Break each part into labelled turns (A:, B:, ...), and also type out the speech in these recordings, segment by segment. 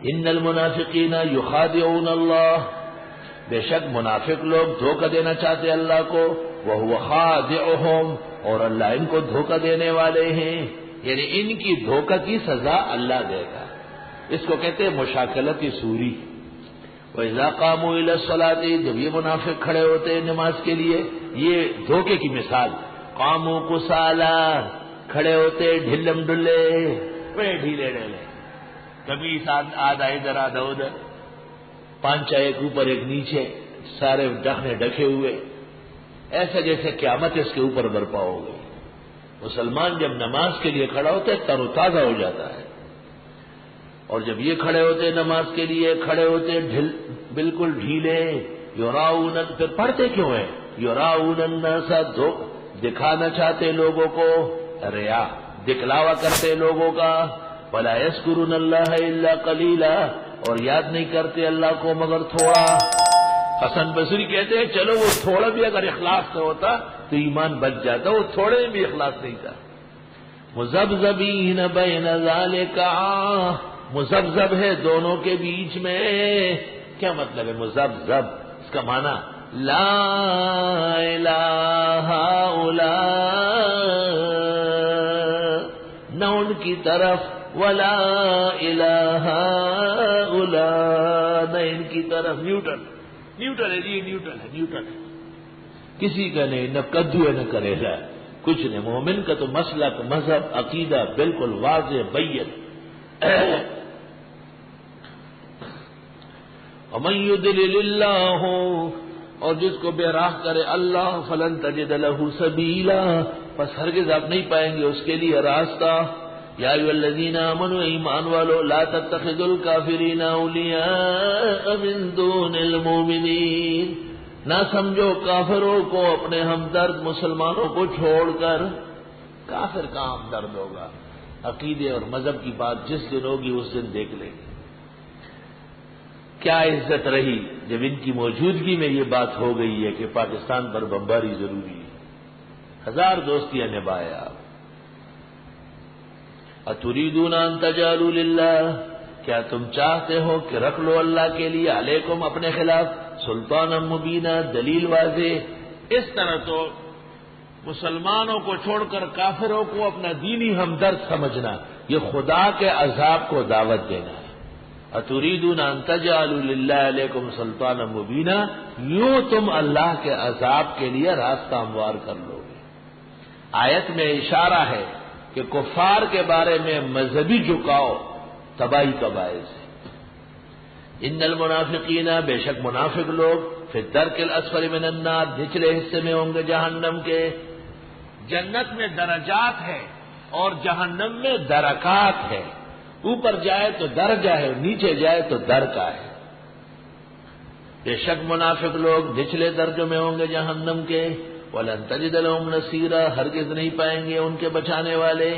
A: ان المنافقین یخادعون اللہ، بے شک منافق لوگ دھوکہ دینا چاہتے اللہ کو، وہو خادعہم، اور اللہ ان کو دھوکہ دینے والے ہیں، یعنی ان کی دھوکہ کی سزا اللہ دے گا۔ اس کو کہتے ہیں مشاکلت سوری۔ وَإِذَا قَامُوا إِلَى الصَّلَاةِ، جب یہ منافق کھڑے ہوتے ہیں نماز کے لیے، یہ دھوکے کی مثال، قاموا کسالا، کھڑے ہوتے ڈھلم ڈلے، بڑے ڈھیلے ڈھیلے، کبھی آدھا ادھر آدھا ادھر، پانچا ایک اوپر ایک نیچے، سارے ڈھکنے ڈھکے ہوئے، ایسا جیسے قیامت اس کے اوپر برپا ہو گئی۔ مسلمان جب نماز کے لیے کھڑا ہوتا ہے تر و تازہ ہو جاتا ہے، اور جب یہ کھڑے ہوتے نماز کے لیے، کھڑے ہوتے بالکل ڈھیلے، یراؤن، پھر پڑھتے کیوں ہیں؟ یراؤن الناس، دکھانا چاہتے لوگوں کو، ریا، دکھلاوا کرتے لوگوں کا، ولا یذکرون اللہ الا قلیلا، اور یاد نہیں کرتے اللہ کو مگر تھوڑا۔ حسن بصری کہتے ہیں چلو وہ تھوڑا بھی اگر اخلاص سے ہوتا تو ایمان بچ جاتا، وہ تھوڑے میں بھی اخلاص نہیں تھا۔ مذبذبین بین ذالک، مذبذب ہے دونوں کے بیچ میں۔ کیا مطلب ہے مذبذب؟ اس کا معنی لا الہ الا، نہ ان کی طرف، ولا الہ الا، نہ ان کی طرف۔ نیوٹرل ہے جی، نیوٹرل ہے، کسی کا نہیں، نہ کدو ہے نہ کریلا، کچھ نہیں۔ مومن کا تو مسلک، مذہب، عقیدہ بالکل واضح بین۔ ومن یضلل اللہ، اور جس کو بے راہ کرے اللہ، فلن تجد له سبیلا، پس ہرگز آپ نہیں پائیں گے اس کے لیے راستہ۔ یا ایھا الذین آمنوا، ایمان والو، لا تتخذوا الکافرین اولیاء من دون المؤمنین، نہ سمجھو کافروں کو اپنے ہمدرد مسلمانوں کو چھوڑ کر۔ کافر کا ہمدرد ہوگا؟ عقیدے اور مذہب کی بات جس دن ہوگی اس دن دیکھ لیں گے۔ کیا عزت رہی جب ان کی موجودگی میں یہ بات ہو گئی ہے کہ پاکستان پر بمباری ضروری ہے۔ ہزار دوستیاں نبھائے آپ۔ اتریدون ان تجعلوا للہ، کیا تم چاہتے ہو کہ رکھ لو اللہ کے لیے علیکم اپنے خلاف سلطانا مبینہ، دلیل واضح۔ اس طرح تو مسلمانوں کو چھوڑ کر کافروں کو اپنا دینی ہمدرد سمجھنا، یہ خدا کے عذاب کو دعوت دینا ہے۔ اتریدون ان تجعلوا للہ علیکم سلطانا مبینہ، یوں تم اللہ کے عذاب کے لیے راستہ ہموار کر لو گے۔ آیت میں اشارہ ہے کہ کفار کے بارے میں مذہبی جھکاؤ تباہی کا باعث ہے۔ ان المنافقین، بے شک منافق لوگ، فی الدرک الاسفل من النار، نچلے حصے میں ہوں گے جہنم کے۔ جنت میں درجات ہے اور جہنم میں درکات ہے، اوپر جائے تو درجہ ہے، نیچے جائے تو درکا ہے۔ بے شک منافق لوگ نچلے درجوں میں ہوں گے جہنم کے۔ وَلَن تَجِدَ لَهُمْ نَصِيرًا، ہرگز نہیں پائیں گے ان کے بچانے والے۔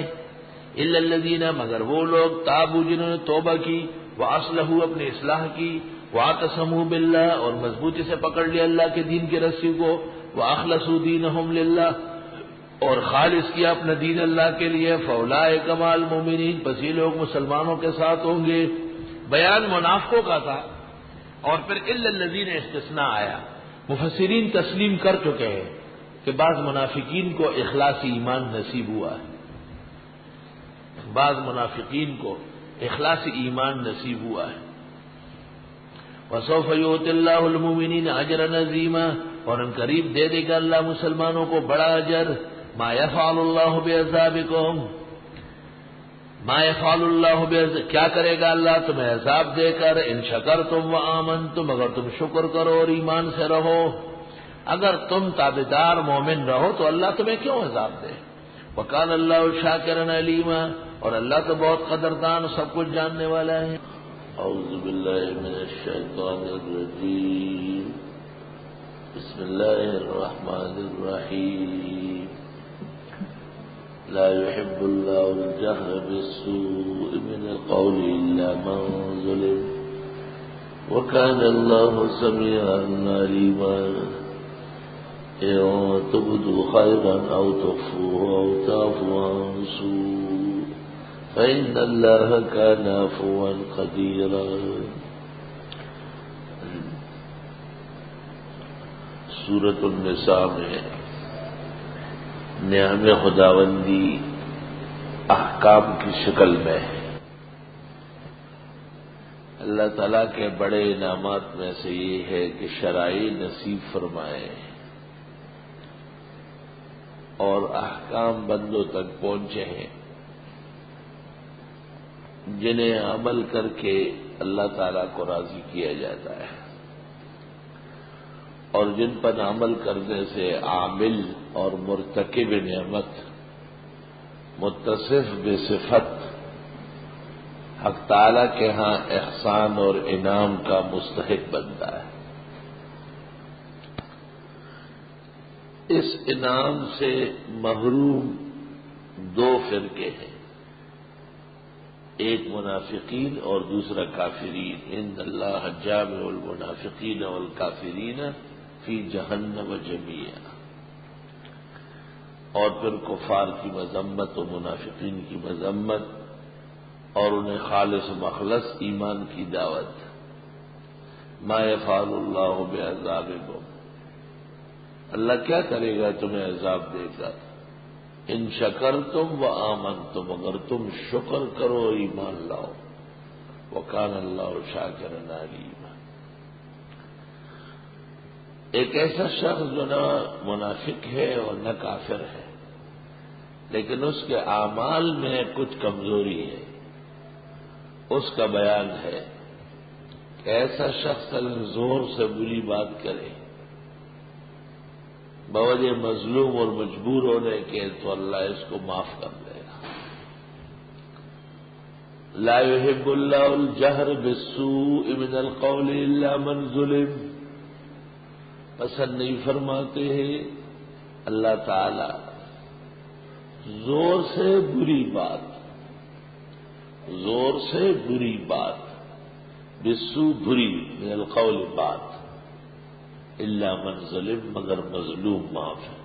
A: إِلَّا الَّذِينَ، مگر وہ لوگ، تابوا، جنہوں نے توبہ کی، وَأَصْلَحُوا، اپنی اصلاح کی، وَاعْتَصَمُوا بِاللَّهِ، اور مضبوطی سے پکڑ لیا اللہ کے دین کی رسی کو، وَأَخْلَصُوا دِينَهُمْ لِلَّهِ، اور خالص کیا اپنا دین اللہ کے لیے، فَأُولَٰئِکَ مَعَ الْمُؤْمِنِينَ، پس یہ لوگ مسلمانوں کے ساتھ ہوں گے۔ بیان منافقوں کا تھا، اور پھر إِلَّا الَّذِينَ استثناء آیا۔ مفسرین تسلیم کر چکے ہیں کہ بعض منافقین کو اخلاصی ایمان نصیب ہوا ہے، بعض منافقین کو اخلاصی ایمان نصیب ہوا ہے۔ وَسَوْفَ يُؤْتِ اللَّهُ الْمُؤْمِنِينَ أَجْرًا عَظِيمًا، اور ان قریب دے دے گا اللہ مسلمانوں کو بڑا اجر۔ مَا يَفْعَلُ اللَّهُ بِعَذَابِكُمْ، مَا يَفْعَلُ اللَّهُ کیا کرے گا اللہ تمہیں عذاب دے کر، ان شکرتم وآمنتم، اگر تم شکر کرو اور ایمان سے رہو۔ اگر تم تابعدار مومن رہو تو اللہ تمہیں کیوں عذاب دے۔ وَكَانَ اللَّهُ شَاكِرًا عَلِيمًا، اور اللہ تو بہت قدردان، سب کچھ جاننے والا ہے۔ اعوذ باللہ من الشیطان الرجیم، بسم اللہ الرحمن الرحیم۔ لا يحب الله الجهر بالسوء من القول إلا من ظلم وكان الله سميعا عليما۔ إن تبدوا خيرا أو تخفوه أو تعفوا عن سوء فإن الله كان عفوا قديرا. سورۃ النساء میں نعم خداوندی احکام کی شکل میں ہے. اللہ تعالیٰ کے بڑے انعامات میں سے یہ ہے کہ شرائع نصیب فرمائے اور احکام بندوں تک پہنچے ہیں جنہیں عمل کر کے اللہ تعالیٰ کو راضی کیا جاتا ہے، اور جن پر عمل کرنے سے عامل اور مرتکب نعمت متصف بصفت حق تعالیٰ کے ہاں احسان اور انعام کا مستحق بنتا ہے. اس انعام سے محروم دو فرقے ہیں، ایک منافقین اور دوسرا کافرین. ان اللہ جامع المنافقین والکافرین فی جہنم جمیعا. اور پھر کفار کی مذمت و منافقین کی مذمت اور انہیں خالص و مخلص ایمان کی دعوت. ما یفعل اللہ بعذابکم، اللہ کیا کرے گا تمہیں عذاب دے کر. ان شکرتم و آمنتم، اگر تم شکر کرو ایمان لاؤ. وکان اللہ شاکرا علیما. ایک ایسا شخص جو نہ منافق ہے اور نہ کافر ہے لیکن اس کے اعمال میں کچھ کمزوری ہے، اس کا بیان ہے کہ ایسا شخص زور سے بری بات کرے بوجہ مظلوم اور مجبور ہونے کے تو اللہ اس کو معاف کر دے گا. لا يحب اللہ الجہر بالسوء من القول الا من ظلم. پسند نہیں فرماتے ہیں اللہ تعالی زور سے بری بات بالسوء بری من القول بات الا من ظلم، مگر مظلوم معاف ہے.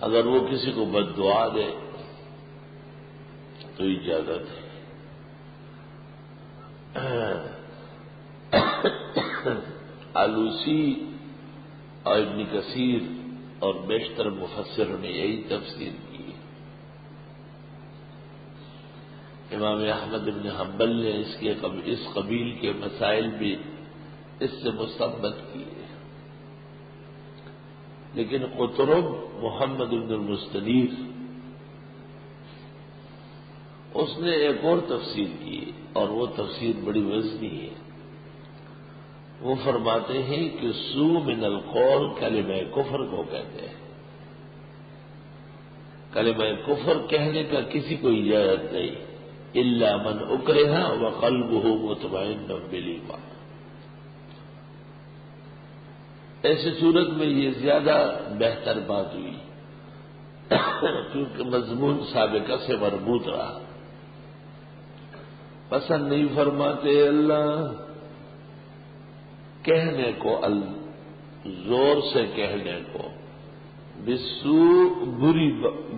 A: اگر وہ کسی کو بد دعا دے تو اجازت ہے. آلوسی اور ابن کثیر اور بیشتر مفسروں نے یہی تفسیر کی. امام احمد بن حنبل نے اس قبیل کے مسائل بھی اس سے مستنبط کیے، لیکن قطرب محمد بن المستنیر اس نے ایک اور تفسیر کی اور وہ تفسیر بڑی وزنی ہے. وہ فرماتے ہیں کہ سو من القول کلمہ کفر کو کہتے ہیں. کلمہ کفر کہنے کا کسی کو اجازت نہیں الا من اکرہ وقلبہ مطمئن بالایمان. ایسی صورت میں یہ زیادہ بہتر بات ہوئی کیونکہ مضمون سابقہ سے مربوط رہا. پسند نہیں فرماتے اللہ کہنے کو، زور سے کہنے کو، بالسوء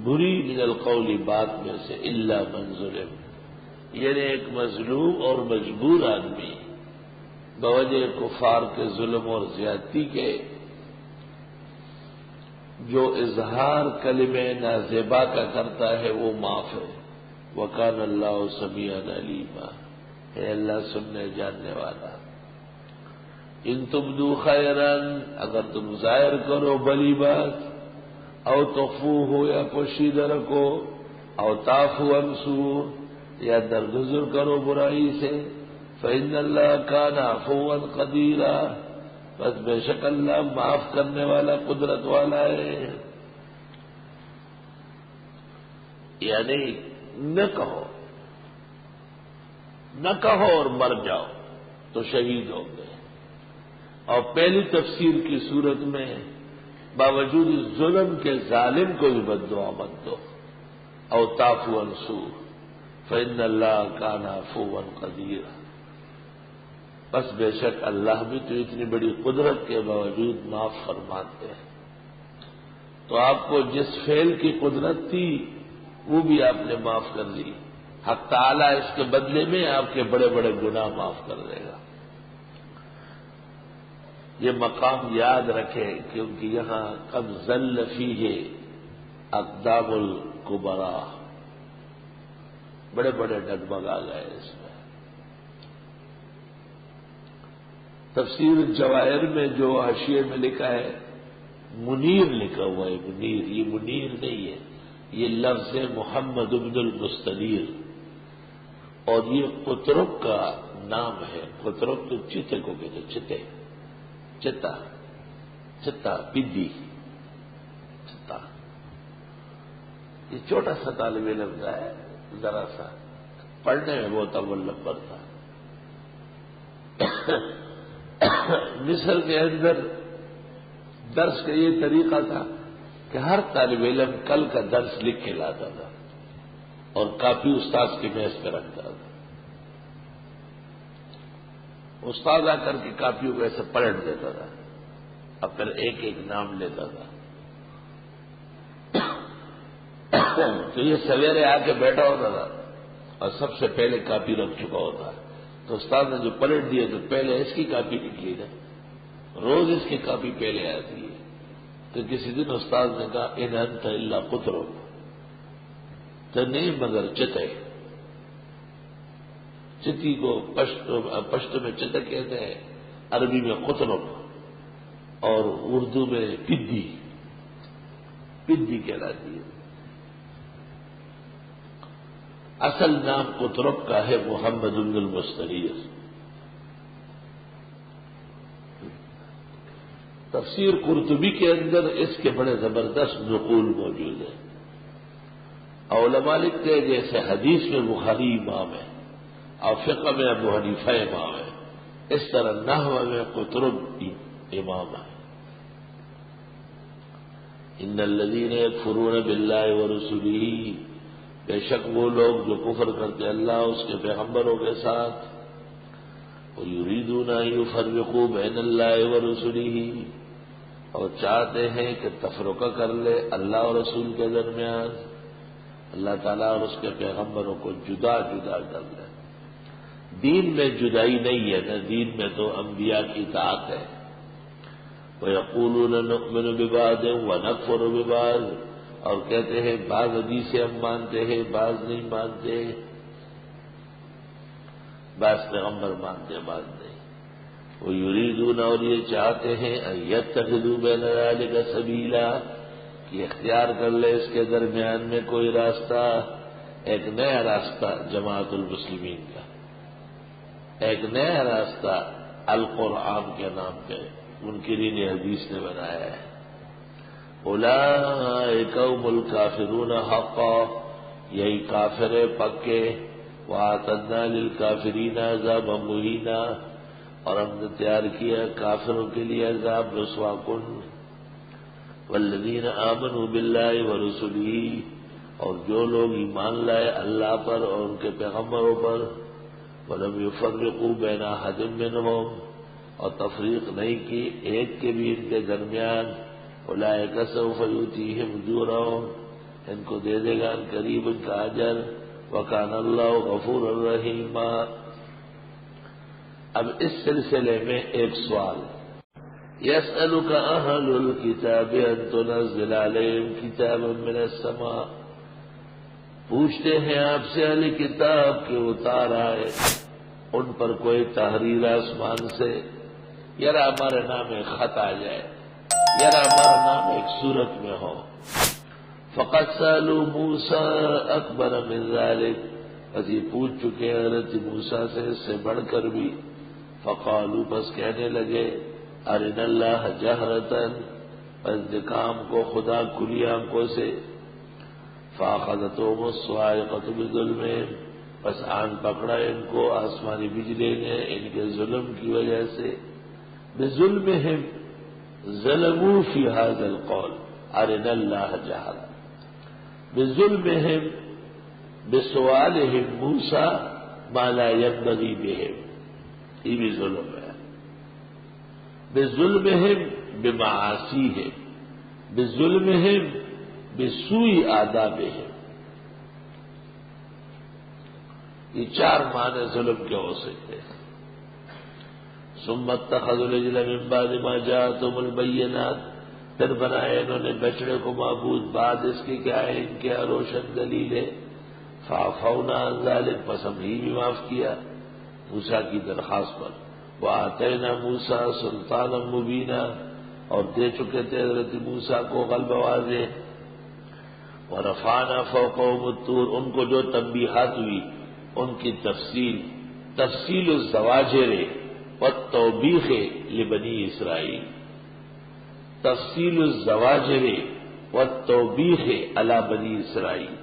A: بری من القول بات میں سے الا من ظلم، یعنی ایک مظلوم اور مجبور آدمی بوجہ کفار کے ظلم اور زیادتی کے جو اظہار کلمہ نازیبا کا کرتا ہے وہ معاف ہے. وکان اللہ سمیعا علیما، ہے اللہ سننے جاننے والا. ان تبدو خیرا، اگر تم ظاہر کرو بلی بات، او تخفوہ یا پوشیدہ رکھو، او تعفو عن سوء یا درگزر کرو برائی سے، فإن اللہ کان عفوا قدیرا، بس بے شک اللہ معاف کرنے والا قدرت والا ہے. یعنی نہ کہو اور مر جاؤ تو شہید ہو گئے. اور پہلی تفسیر کی صورت میں باوجود ظلم کے ظالم کو بھی بد دعا مت دو. او تعفو عن سوء فإن اللہ کان عفوا قدیرا، بس بے شک اللہ بھی تو اتنی بڑی قدرت کے باوجود معاف فرماتے ہیں. تو آپ کو جس فعل کی قدرت تھی وہ بھی آپ نے معاف کر دی، حق تعالیٰ اس کے بدلے میں آپ کے بڑے بڑے گناہ معاف کر دے گا۔ یہ مقام یاد رکھے کیونکہ یہاں قد ذل فیہ اقدام الکبرا، بڑے بڑے ڈگمگ آ گئے اس میں۔ تفسیر جواہر میں جو حاشیے میں لکھا ہے منیر لکھا ہوا ہے، منیر، یہ منیر نہیں ہے، یہ لفظ ہے محمد بن المستنیر، اور یہ قطرب کا نام ہے۔ قطرب تو چتے کو کہتے، چتے، چتا، چتا، پدی، چتا۔ یہ چھوٹا سا طالب علم ہے، ذرا سا پڑھنے میں بہت اول نمبر تھا۔ مصر کے اندر درس کا یہ طریقہ تھا کہ ہر طالب علم کل کا درس لکھ کے لاتا تھا اور کاپی استاد کی میز پہ رکھتا تھا۔ استاد آ کر کے کاپیوں کو ایسے پلٹ دیتا تھا، اب پھر ایک ایک نام لیتا تھا۔ تو یہ سویرے آ کے بیٹھا ہوتا تھا اور سب سے پہلے کاپی رکھ چکا ہوتا ہے، تو استاد نے جو پلٹ دیا تو پہلے اس کی کاپی نکلی نا، روز اس کی کاپی پہلے آتی ہے۔ تو کسی دن استاد نے کہا ان انت الا قطرب، تو نہیں مگر چتے۔ چتی کو پشتو میں چتے کہتے ہیں، عربی میں قطرب اور اردو میں پدی، پدی کہلاتی ہے۔ اصل نام قطرب کا ہے محمد بن المستنیر۔ تفسیر قرطبی کے اندر اس کے بڑے زبردست نقول موجود ہیں۔ علماء لکھتے ہیں جیسے حدیث میں بخاری امام ہے اور فقہ میں ابو حنیفہ امام ہے، اس طرح نحو میں قطرب امام ہے۔ ان الذین یکفرون باللہ ورسلہ، بے شک وہ لوگ جو کفر کرتے اللہ اس کے پیغمبروں کے ساتھ، وَيُرِيدُونَ أَن يُفَرِّقُوا بَيْنَ اللَّهِ وَرُسُلِهِ، اور چاہتے ہیں کہ تفرقہ کر لے اللہ اور رسول کے درمیان، اللہ تعالیٰ اور اس کے پیغمبروں کو جدا جدا کر لے۔ دین میں جدائی نہیں ہے نا، دین میں تو انبیاء کی اطاعت ہے۔ وَيَقُولُونَ نُؤْمِنُ بِبَعْضٍ وَنَكْفُرُ بِبَعْضٍ، اور کہتے ہیں بعض حدیثیں ہم مانتے ہیں بعض نہیں مانتے، بعض پیغمبر مانتے ہیں بعض نہیں۔ وہ یریدون، اور یہ چاہتے ہیں ان یتخذوا بین ذلک سبیلا، کہ اختیار کر لے اس کے درمیان میں کوئی راستہ، ایک نیا راستہ جماعت المسلمین کا، ایک نیا راستہ القرآن کے نام پہ منکرین حدیث نے بنایا ہے۔ اولئک هم الکافرون حقا، یہی کافر پکے، واعتدنا للکافرین عذابا مہینا، اور ہم نے تیار کیا کافروں کے لیے عذاب رسوا کن۔ والذین آمنوا باللہ ورسلہ، اور جو لوگ ایمان لائے اللہ پر اور ان کے پیغمبروں پر، ولم یفرقوا بین احد منہم، اور تفریق نہیں کی ایک کے بھی ان کے درمیان، اولئک سوف یؤتیہم اجورہم، ان کو دے دے گا قریب ان کا اجر، وکان اللہ غفورا رحیما۔ اب اس سلسلے میں ایک سوال، یسألک اہل الکتاب ان تنزل علیہم کتابا من السماء، پوچھتے ہیں آپ سے اہل کتاب کہ اتار آئے ان پر کوئی تحریر آسمان سے، یار ہمارے نام ایک خط آ جائے، یار ہمارا نام ایک صورت میں ہو۔ فقد سألوا موسیٰ اکبر من ذلک، پس یہ پوچھ چکے حضرت موسیٰ سے اس سے بڑھ کر بھی، فقالوا، بس کہنے لگے، ارنا اللہ جہرتاً، بس دکھام کو خدا کھلی آنکھوں سے، فاخذتهم الصاعقۃ بظلمہم، بس آن پکڑا ان کو آسمانی بجلی نے ان کے ظلم کی وجہ سے، بظلمہم، ظلموا فی ھذا القول ارنا اللہ جہرا، بظلمہم، بسؤالہم موسیٰ ما لا ينبغی بہم، یہ بھی ظلم ہے، بظلمہم بمعاصیہم، بظلمہم بسوء آدابہم، یہ 4 معنی ظلم کے ہو سکتے ہیں۔ ثم اتخذوا العجل من بعد ما جاءتهم البينات، پھر بنائے انہوں نے بچڑے کو معبود بعد اس کے کہ آئے ان کے روشن دلیلیں۔ فعفونا عن ذلك، پس ہم ہی بھی معاف کیا موسیٰ کی درخواست پر۔ وآتینا موسیٰ سلطانا مبینا، اور دے چکے تھے حضرت موسیٰ کو غلبہ واضح۔ ورفعنا فوقهم الطور، ان کو جو تنبیہات ہوئی ان کی تفصیل الزواجر والتوبیخ لبنی اسرائیل، تفصیل الزواجر والتوبیخ علی بنی اسرائیل،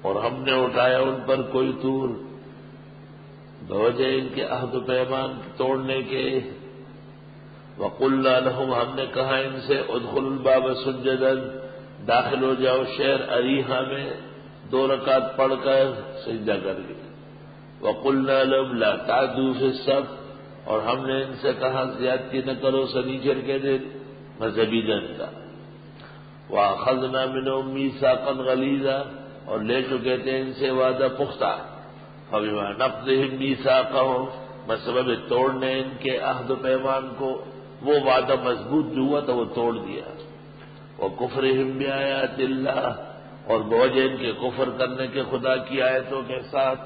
A: اور ہم نے اٹھایا ان پر کوئی طور بوجہ ان کے عہد و پیمان توڑنے کے۔ وقلنا لهم، ہم نے کہا ان سے ادخلوا الباب سجدا، داخل ہو جاؤ شہر اریحا میں 2 رکعت پڑھ کر سجدہ کر کے۔ وقلنا لهم لا تعدوا في السبت، اور ہم نے ان سے کہا زیادتی نہ کرو سنیچر کے دن، مذہبی دن کا۔ واخذنا منهم میثاقا غلیظا، اور لے چکے تھے ان سے وعدہ پختہ۔ فبما نقضهم میثاقهم، بسبب توڑنے ان کے عہد و پیمان کو، وہ وعدہ مضبوط جو ہوا تھا وہ توڑ دیا۔ وکفرهم بآیات اللہ، اور بوجہ ان کے کفر کرنے کے خدا کی آیتوں کے ساتھ۔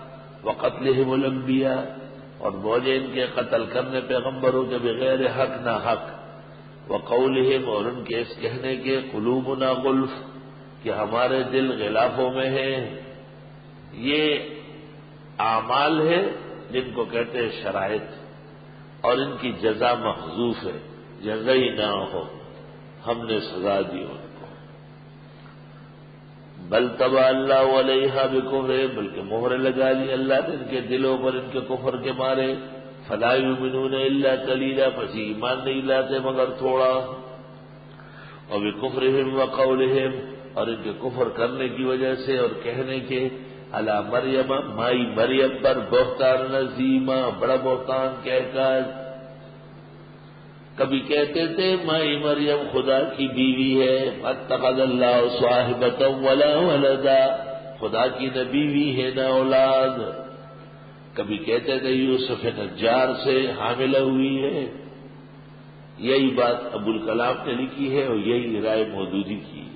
A: وقتلهم الانبیاء، اور بوجہ ان کے قتل کرنے پیغمبروں کے بغیر حق نہ حق۔ وقولهم، اور ان کے اس کہنے کے قلوبنا غلف، کہ ہمارے دل غلافوں میں ہیں۔ یہ اعمال ہے جن کو کہتے ہیں شرائط، اور ان کی جزا محذوف ہے، جزائی نہ ہو، ہم نے سزا دی ان کو۔ بل طبع اللہ علیہا بکفرہم، بلکہ مہر لگا دی اللہ نے ان کے دلوں پر ان کے کفر کے مارے۔ فلا یؤمنون الا قلیلا، پس ایمان نہیں لاتے مگر تھوڑا۔ وبکفرہم وقولہم، اور ان کے کفر کرنے کی وجہ سے اور کہنے کے، علی مریم، مائی مریم پر، بہتان عظیما، بڑا بہتان کہہ کر۔ کبھی کہتے تھے مائی مریم خدا کی بیوی ہے، اتخذ اللہ صاحبۃ ولا ولدا، خدا کی نہ بیوی ہے نہ اولاد۔ کبھی کہتے تھے یوسف نجار سے حاملہ ہوئی ہے۔ یہی بات ابوالکلام نے لکھی ہے اور یہی رائے مودودی کی۔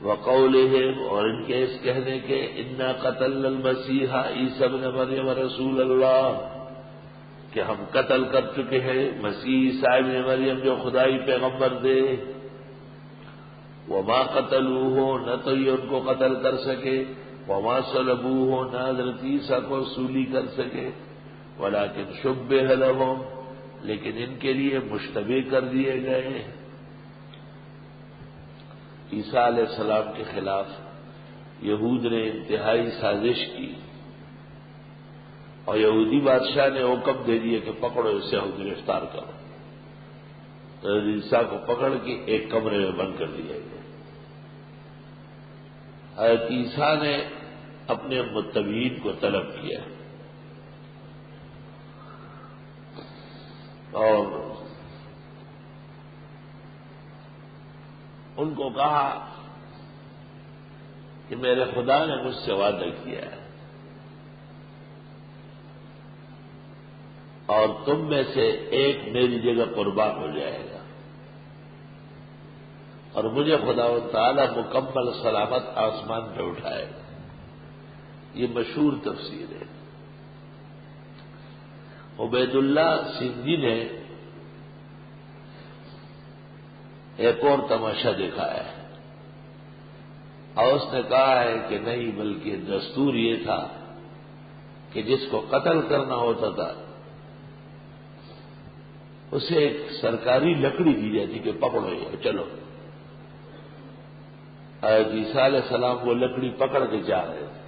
A: وقولہم، اور ان کے اس کہنے کے، انا قتلنا المسیح عیسی ابن مریم رسول اللہ، کہ ہم قتل کر چکے ہیں مسیح عیسی ابن مریم جو خدائی پیغمبر دے۔ وما قتلوہ، نہ تو یہ ان کو قتل کر سکے، وما صلبوہ، نہ حضرت عیسیٰ کو سولی کر سکے، ولکن شبہ لہم، لیکن ان کے لیے مشتبہ کر دیے گئے۔ عیسیٰ علیہ السلام کے خلاف یہود نے انتہائی سازش کی، اور یہودی بادشاہ نے حکم دے دیا کہ پکڑو اسے اور گرفتار کرو۔ تو عیسیٰ کو پکڑ کے ایک کمرے میں بند کر دیا گیا۔ حضرت عیسیٰ نے اپنے متبعین کو طلب کیا اور ان کو کہا کہ میرے خدا نے مجھ سے وعدہ کیا ہے، اور تم میں سے ایک میری جگہ قربان ہو جائے گا، اور مجھے خدا و تعالی مکمل سلامت آسمان پہ اٹھائے گا۔ یہ مشہور تفسیر ہے۔ عبید اللہ سندھی نے ایک اور تماشا دکھایا ہے، اور اس نے کہا ہے کہ نہیں، بلکہ دستور یہ تھا کہ جس کو قتل کرنا ہوتا تھا اسے ایک سرکاری لکڑی دی جاتی کہ پکڑو یہ چلو۔ حضرت عیسیٰ علیہ السلام وہ لکڑی پکڑ کے جا رہے تھے،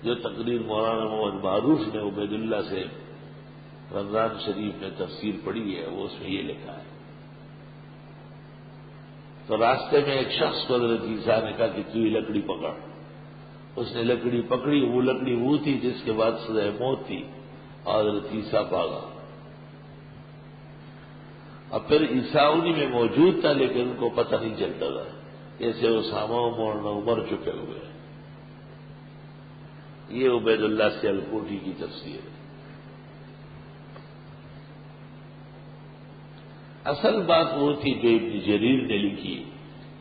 A: جو تقریر مولانا محمد معروف نے عبید اللہ سے رمضان شریف میں تفسیر پڑھی ہے، وہ اس میں یہ لکھا ہے۔ تو راستے میں ایک شخص کو حضرت عیسیٰ نے کہا کہ تو یہ لکڑی پکڑ۔ اس نے لکڑی پکڑی، وہ لکڑی وہ تھی جس کے بعد سزائے موت تھی، اور حضرت عیسیٰ بھاگا۔ اب پھر عیسیٰ انہی میں موجود تھا، لیکن ان کو پتہ نہیں چلتا تھا جیسے اسامہ مولانا عمر چھپے ہوئے ہیں۔ یہ عبید اللہ سیالکوٹی کی تفسیر ہے۔ اصل بات وہ تھی جو ابن جریر نے لکھی،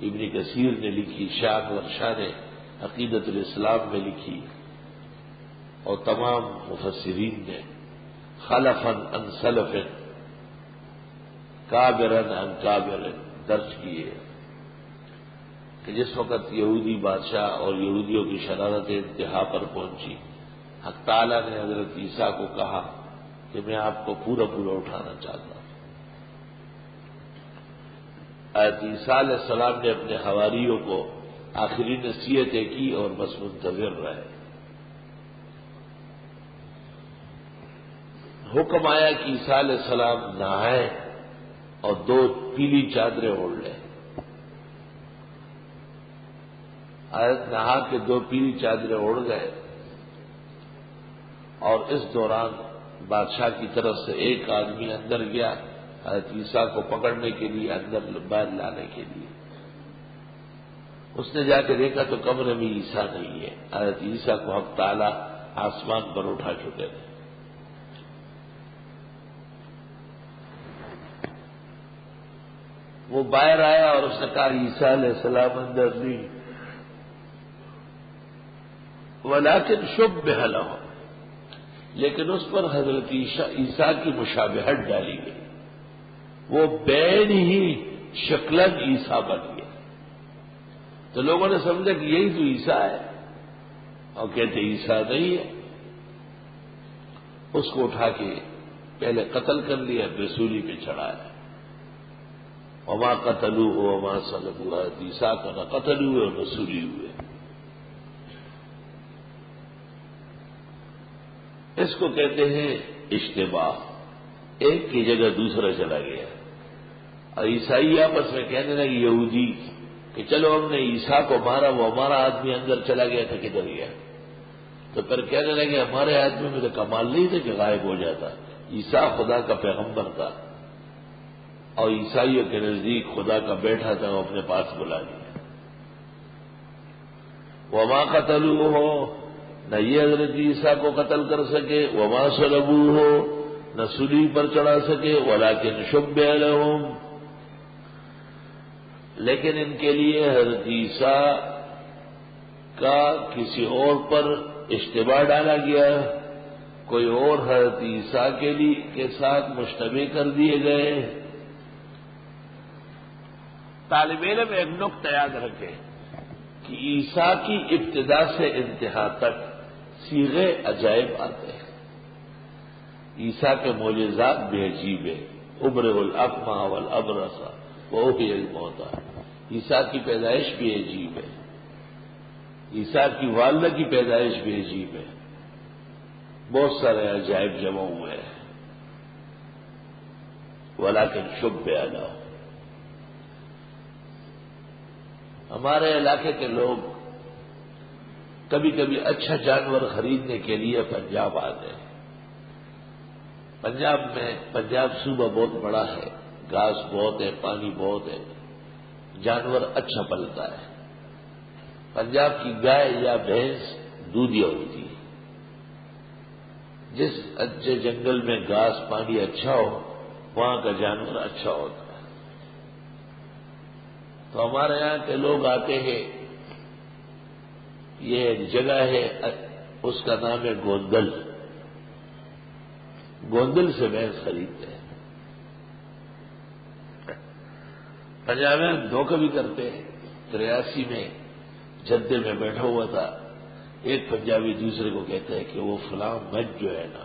A: ابن کثیر نے لکھی، شاہ ورشاہ نے عقیدت الاسلام میں لکھی، اور تمام مفسرین نے خلفاً عن سلف کابراً عن کابر درج کیے کہ جس وقت یہودی بادشاہ اور یہودیوں کی شرارت انتہا پر پہنچی، حق تعالیٰ نے حضرت عیسیٰ کو کہا کہ میں آپ کو پورا پورا اٹھانا چاہتا ہوں۔ حضرت عیسیٰ علیہ السلام نے اپنے حواریوں کو آخری نصیحتیں کی اور بس منتظر رہے۔ حکم آیا کہ عیسیٰ علیہ السلام نہائیں اور 2 پیلی چادریں اوڑھ لیں۔ حضرت نہا کے 2 پیلی چادریں اوڑھ گئے، اور اس دوران بادشاہ کی طرف سے ایک آدمی اندر گیا حضرت عیسیٰ کو پکڑنے کے لیے، اندر باہر لانے کے لیے۔ اس نے جا کے دیکھا تو کمرے میں عیسیٰ نہیں ہے۔ حضرت عیسیٰ کو حق تعالیٰ آسمان پر اٹھا چکے تھے۔ وہ باہر آیا اور اس نے کہا عیسیٰ علیہ السلام اندر نہیں، ولیکن شبہ لہ، لیکن اس پر حضرت عیسیٰ کی مشابہت ڈالی گئی، وہ بین ہی شکلن عیسیٰ بن گیا۔ تو لوگوں نے سمجھا کہ یہی تو عیسیٰ ہے، اور کہتے عیسیٰ نہیں ہے۔ اس کو اٹھا کے پہلے قتل کر لیا، پھر سولی پہ چڑھایا۔ وما قتلوہ وما صلبوہ، عیسیٰ کو نہ قتل ہوئے اور نہ سولی ہوئے۔ اس کو کہتے ہیں اشتباہ، ایک کی جگہ دوسرا چلا گیا۔ اور عیسائی آپس میں کہنے لگے یہودی کہ چلو ہم نے عیسیٰ کو مارا، وہ ہمارا آدمی اندر چلا گیا تھا، کدھر گیا؟ تو پھر کہنے لگے ہمارے آدمی میں تو کمال نہیں تھا کہ غائب ہو جاتا، عیسیٰ خدا کا پیغمبر تھا، اور عیسائیوں کے نزدیک خدا کا بیٹا تھا، وہ اپنے پاس بلا لیا۔ وما قتلوہ، نہ یہ حضرت عیسیٰ کو قتل کر سکے، وما صلبوہ، نہ سولی پر چڑھا سکے، ولیکن شبہ لہم، لیکن ان کے لیے حضرت عیسیٰ کا کسی اور پر اشتباہ ڈالا گیا، کوئی اور حضرت عیسیٰ کے ساتھ مشتبہ کر دیے گئے۔ طالب علم ایک نقطہ یاد رکھے کہ عیسیٰ کی ابتدا سے انتہا تک صیغے عجائب آتے ہیں۔ عیسیٰ کے معجزات بھی عجیب ہیں، ابرئ الاکمہ والابرص واحیی الموتیٰ۔ عیسیٰ کی پیدائش بھی عجیب ہے، عیسیٰ کی والدہ کی پیدائش بھی عجیب ہے، بہت سارے عجائب جمع ہوئے ہیں۔ ولیکن شبہ لہم، ہمارے علاقے کے لوگ کبھی کبھی اچھا جانور خریدنے کے لیے پنجاب آتے ہیں۔ پنجاب صوبہ بہت بڑا ہے، گھاس بہت ہے، پانی بہت ہے، جانور اچھا پلتا ہے۔ پنجاب کی گائے یا بھینس دودھیا ہوتی ہے۔ جس اچھے جنگل میں گھاس پانی اچھا ہو وہاں کا جانور اچھا ہوتا ہے۔ تو ہمارے یہاں کے لوگ آتے ہیں، یہ ایک جگہ ہے، اس کا نام ہے گوندل، گوندل سے بھینس خریدتے ہیں۔ پنجاب میں دھوکہ بھی کرتے ہیں۔ 83 میں جدے میں بیٹھا ہوا تھا، ایک پنجابی دوسرے کو کہتا ہے کہ وہ فلاں مجھ جو ہے نا،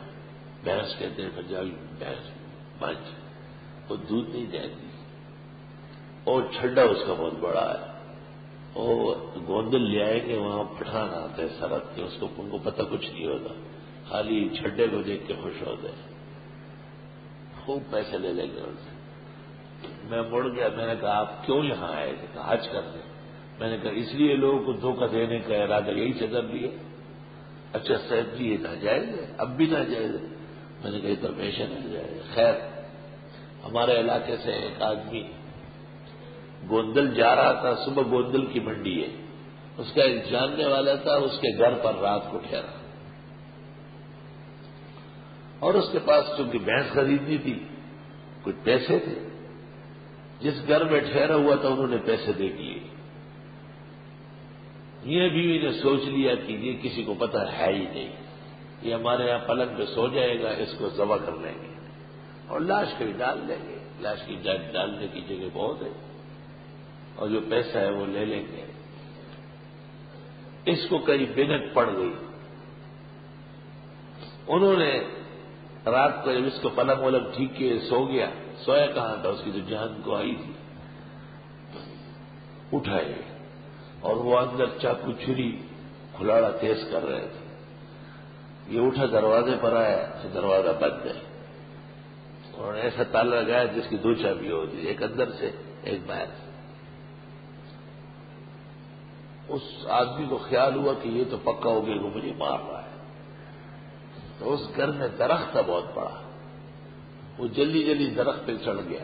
A: بھینس کہتے ہیں پنجابی، بھینس مجھ، وہ دودھ نہیں دیتی، اور چھڈا اس کا بہت بڑا ہے، اور گوندل لے آئے کہ وہاں پٹھان آتے ہیں سرحد کے، اس کو ان کو پتہ کچھ نہیں ہوتا، خالی چھڈے کو دیکھ کے خوش ہوتے ہیں، خوب پیسے لے لیں گے ان سے۔ میں مڑ گیا، میں نے کہا آپ کیوں یہاں آئے تھے؟ کہا حج کرنے۔ میں نے کہا اس لیے لوگوں کو دھوکہ دینے کا ارادہ یہی سے کر لیا؟ اچھا صاحب جی یہ ناجائز ہے، اب بھی ناجائز ہے؟ میں نے کہا یہ تو ہمیشہ ناجائز ہے۔ خیر، ہمارے علاقے سے ایک آدمی گوندل جا رہا تھا، صبح گوندل کی منڈی ہے، اس کا ایک جاننے والا تھا، اس کے گھر پر رات کو ٹھہرا، اور اس کے پاس چونکہ بھینس خریدنی تھی، کچھ پیسے تھے، جس گھر میں ٹھہرا ہوا تھا انہوں نے پیسے دے دیے۔ یہ بیوی نے سوچ لیا کہ یہ کسی کو پتہ ہے ہی نہیں، یہ ہمارے یہاں پلنگ پہ سو جائے گا، اس کو ذبح کر لیں گے اور لاش کہیں ڈال دیں گے، لاش کی ڈالنے کی جگہ بہت ہے، اور جو پیسہ ہے وہ لے لیں گے۔ اس کو کئی بنت پڑ گئی، انہوں نے رات کو جب اس کو پلنگ ولنگ ٹھیک کیے، سو گیا، سویا کہاں تھا، اس کی جو جان کو آئی تھی، اٹھائے اور وہ اندر چاقو چھری کھلاڑا تیز کر رہے تھے۔ یہ اٹھا دروازے پر آیا تو دروازہ بند ہے، انہوں نے ایسا تالا لگایا جس کی دو چابی ہوتی، ایک اندر سے ایک باہر سے۔ اس آدمی کو خیال ہوا کہ یہ تو پکا ہو گیا، وہ مجھے مار رہا ہے، تو اس گھر میں درخت تھا بہت بڑا، وہ جلدی جلدی درخت پہ چڑھ گیا،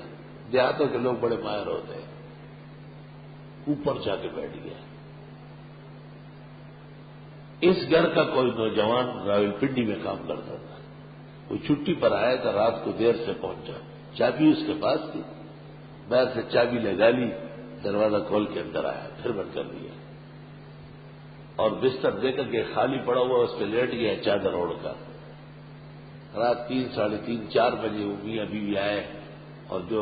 A: دیہاتوں کے لوگ بڑے ماہر ہوتے ہیں، اوپر جا کے بیٹھ گیا۔ اس گھر کا کوئی نوجوان راولپنڈی میں کام کرتا تھا، وہ چھٹی پر آیا تھا، رات کو دیر سے پہنچا، چابی اس کے پاس تھی، باہر سے چابی لگا لی، دروازہ کھول کے اندر آیا، پھر بند کر دیا، اور بستر دے کر کے خالی پڑا ہوا اس پہ لیٹ گیا چادر اوڑھ کر۔ رات 3، 3:30، 4 بجے وہ میاں بیوی آئے اور جو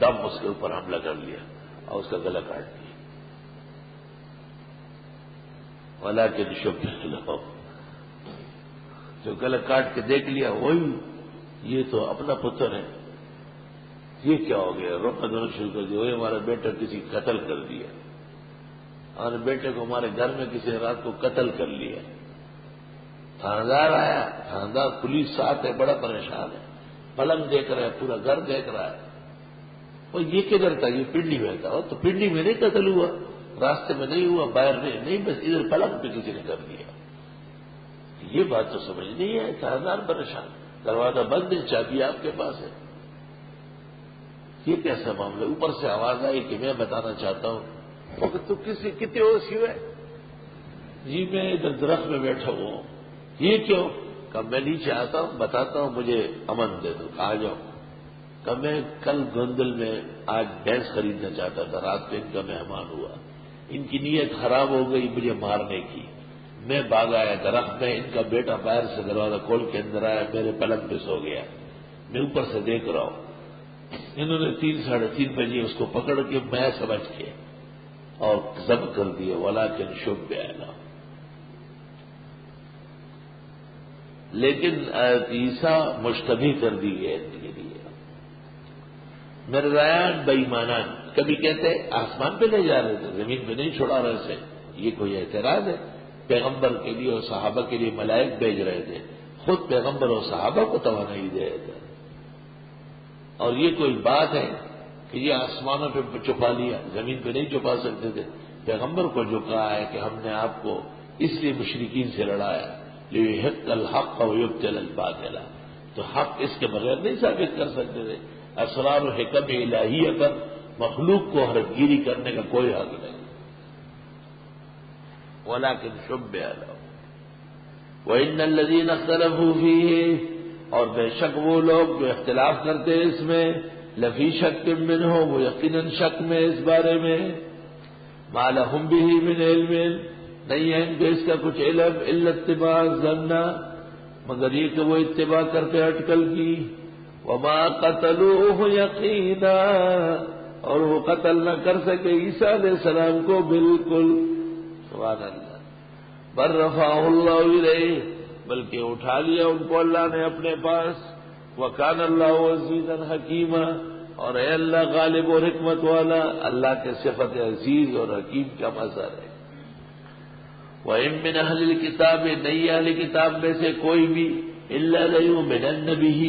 A: دم اس کے اوپر حملہ کر لیا اور اس کا گلا کاٹ دیا۔ ولیکن شبہ لہو، جو گلا کاٹ کے دیکھ لیا، وہی یہ تو اپنا پتر ہے، یہ کیا ہو گیا، رونا دھونا شروع کر دیا، وہی ہمارا بیٹا کسی قتل کر دیا، ہمارے بیٹے کو ہمارے گھر میں کسی نے رات کو قتل کر لیا۔ تھاندار آیا، تھاندار پولیس ساتھ ہے، بڑا پریشان ہے، پلنگ دیکھ رہا ہے، پورا گھر دیکھ رہا ہے، وہ یہ کدھر تھا، یہ پنڈی میں تھا، تو پنڈی میں نہیں قتل ہوا، راستے میں نہیں ہوا، باہر نہیں، بس ادھر پلنگ پہ کسی نے کر دیا۔ یہ بات تو سمجھ نہیں ہے، تھاندار پریشان، دروازہ بند ہے، چابی آپ کے پاس ہے، یہ کیسا معاملہ؟ اوپر سے آواز آئی کہ میں بتانا چاہتا ہوں۔ تو کتنے ہوش ہوئے؟ جی میں ادھر درخت میں بیٹھا ہوا ہوں۔ یہ کیوں؟ کہ میں نیچے آتا ہوں، بتاتا ہوں، مجھے امن دے دو، آ جاؤ۔ کہ میں کل گوندل میں آج بھینس خریدنا چاہتا تھا، رات کو ان کا مہمان ہوا، ان کی نیت خراب ہو گئی مجھے مارنے کی، میں بھاگ آیا درخت میں، ان کا بیٹا باہر سے دروازہ کھول کے اندر آیا، میرے پلنگ پہ سو گیا، میں اوپر سے دیکھ رہا ہوں، انہوں نے 3، 3:30 بجے اس کو پکڑ کے میں سمجھ کے اور ضبط کر دیا، ولیکن شبہ لہو۔ لیکن عیسیٰ مشتبہ کر دی ہے ان کے لیے، مرزایان بے ایمانان، کبھی کہتے آسمان پہ لے جا رہے تھے، زمین پہ نہیں چھوڑا رہے تھے، یہ کوئی اعتراض ہے؟ پیغمبر کے لیے اور صحابہ کے لیے ملائک بھیج رہے تھے، خود پیغمبر اور صحابہ کو توانائی دے رہے تھے، اور یہ کوئی بات ہے کہ یہ آسمانوں پہ چھپا لیا، زمین پہ نہیں چھپا سکتے تھے؟ پیغمبر کو جو کہا ہے کہ ہم نے آپ کو اس لیے مشرکین سے لڑایا، لیحق الحق ویبطل الباطل، تو حق اس کے بغیر نہیں ثابت کر سکتے تھے۔ اسرار و حکم الہیہ پر مخلوق کو حرف گیری کرنے کا کوئی حق نہیں، ولیکن شبہ لہو۔ وَإِنَّ الَّذِينَ اخْتَلَفُوا فِيهِ، اور بے شک وہ لوگ جو اختلاف کرتے ہیں اس میں، لفی شک منہ، وہ یقیناً شک میں اس بارے میں، ما لہم بہ من علم، نہیں ہے ان کو اس کا کچھ علم، الا اتباع الظن، مگر یہ کہ وہ اتباع کرتے اٹکل کی، وما قتلوہ یقینا، اور وہ قتل نہ کر سکے عیسیٰ علیہ السلام کو بالکل، سبحان اللہ، بل رفعہ اللہ الیہ، بلکہ اٹھا لیا ان کو اللہ نے اپنے پاس، وکان اللہ عزیزا حکیما، اور اے اللہ غالب اور حکمت والا، اللہ کے صفت عزیز اور حکیم کا مظہر ہے۔ وَإِن مِّنْ أَهْلِ الْكِتَابِ، نہیں اہل کتاب میں سے کوئی بھی، إِلَّا لَيُؤْمِنَنَّ بِهِ،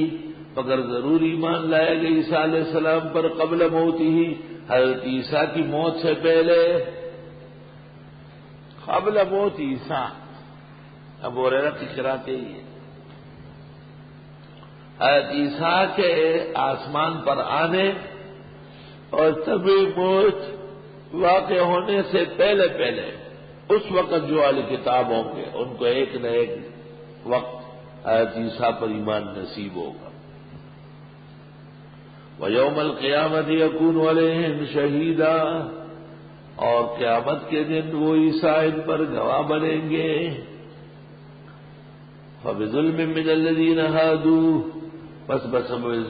A: مگر ضرور ایمان لائے گا عیسیٰ علیہ السلام پر، قبل موتہ، حضرت عیسیٰ کی موت سے پہلے، قبل موت عیسیٰ، ابو ہریرہ کی قرأت ہی ہے، حضرت عیسیٰ کے آسمان پر آنے اور تبھی موت واقع ہونے سے پہلے پہلے اس وقت جو اہل کتاب ہوں گے ان کو ایک نہ ایک وقت حضرت عیسیٰ پر ایمان نصیب ہوگا۔ وَيَوْمَ الْقِيَامَةِ يَكُونُ عَلَيْهِمْ شَهِيدًا، اور قیامت کے دن وہ عیسیٰ ان پر گواہ بنیں گے۔ فَبِظُلْمٍ مِّنَ الَّذِينَ هَادُوا، بس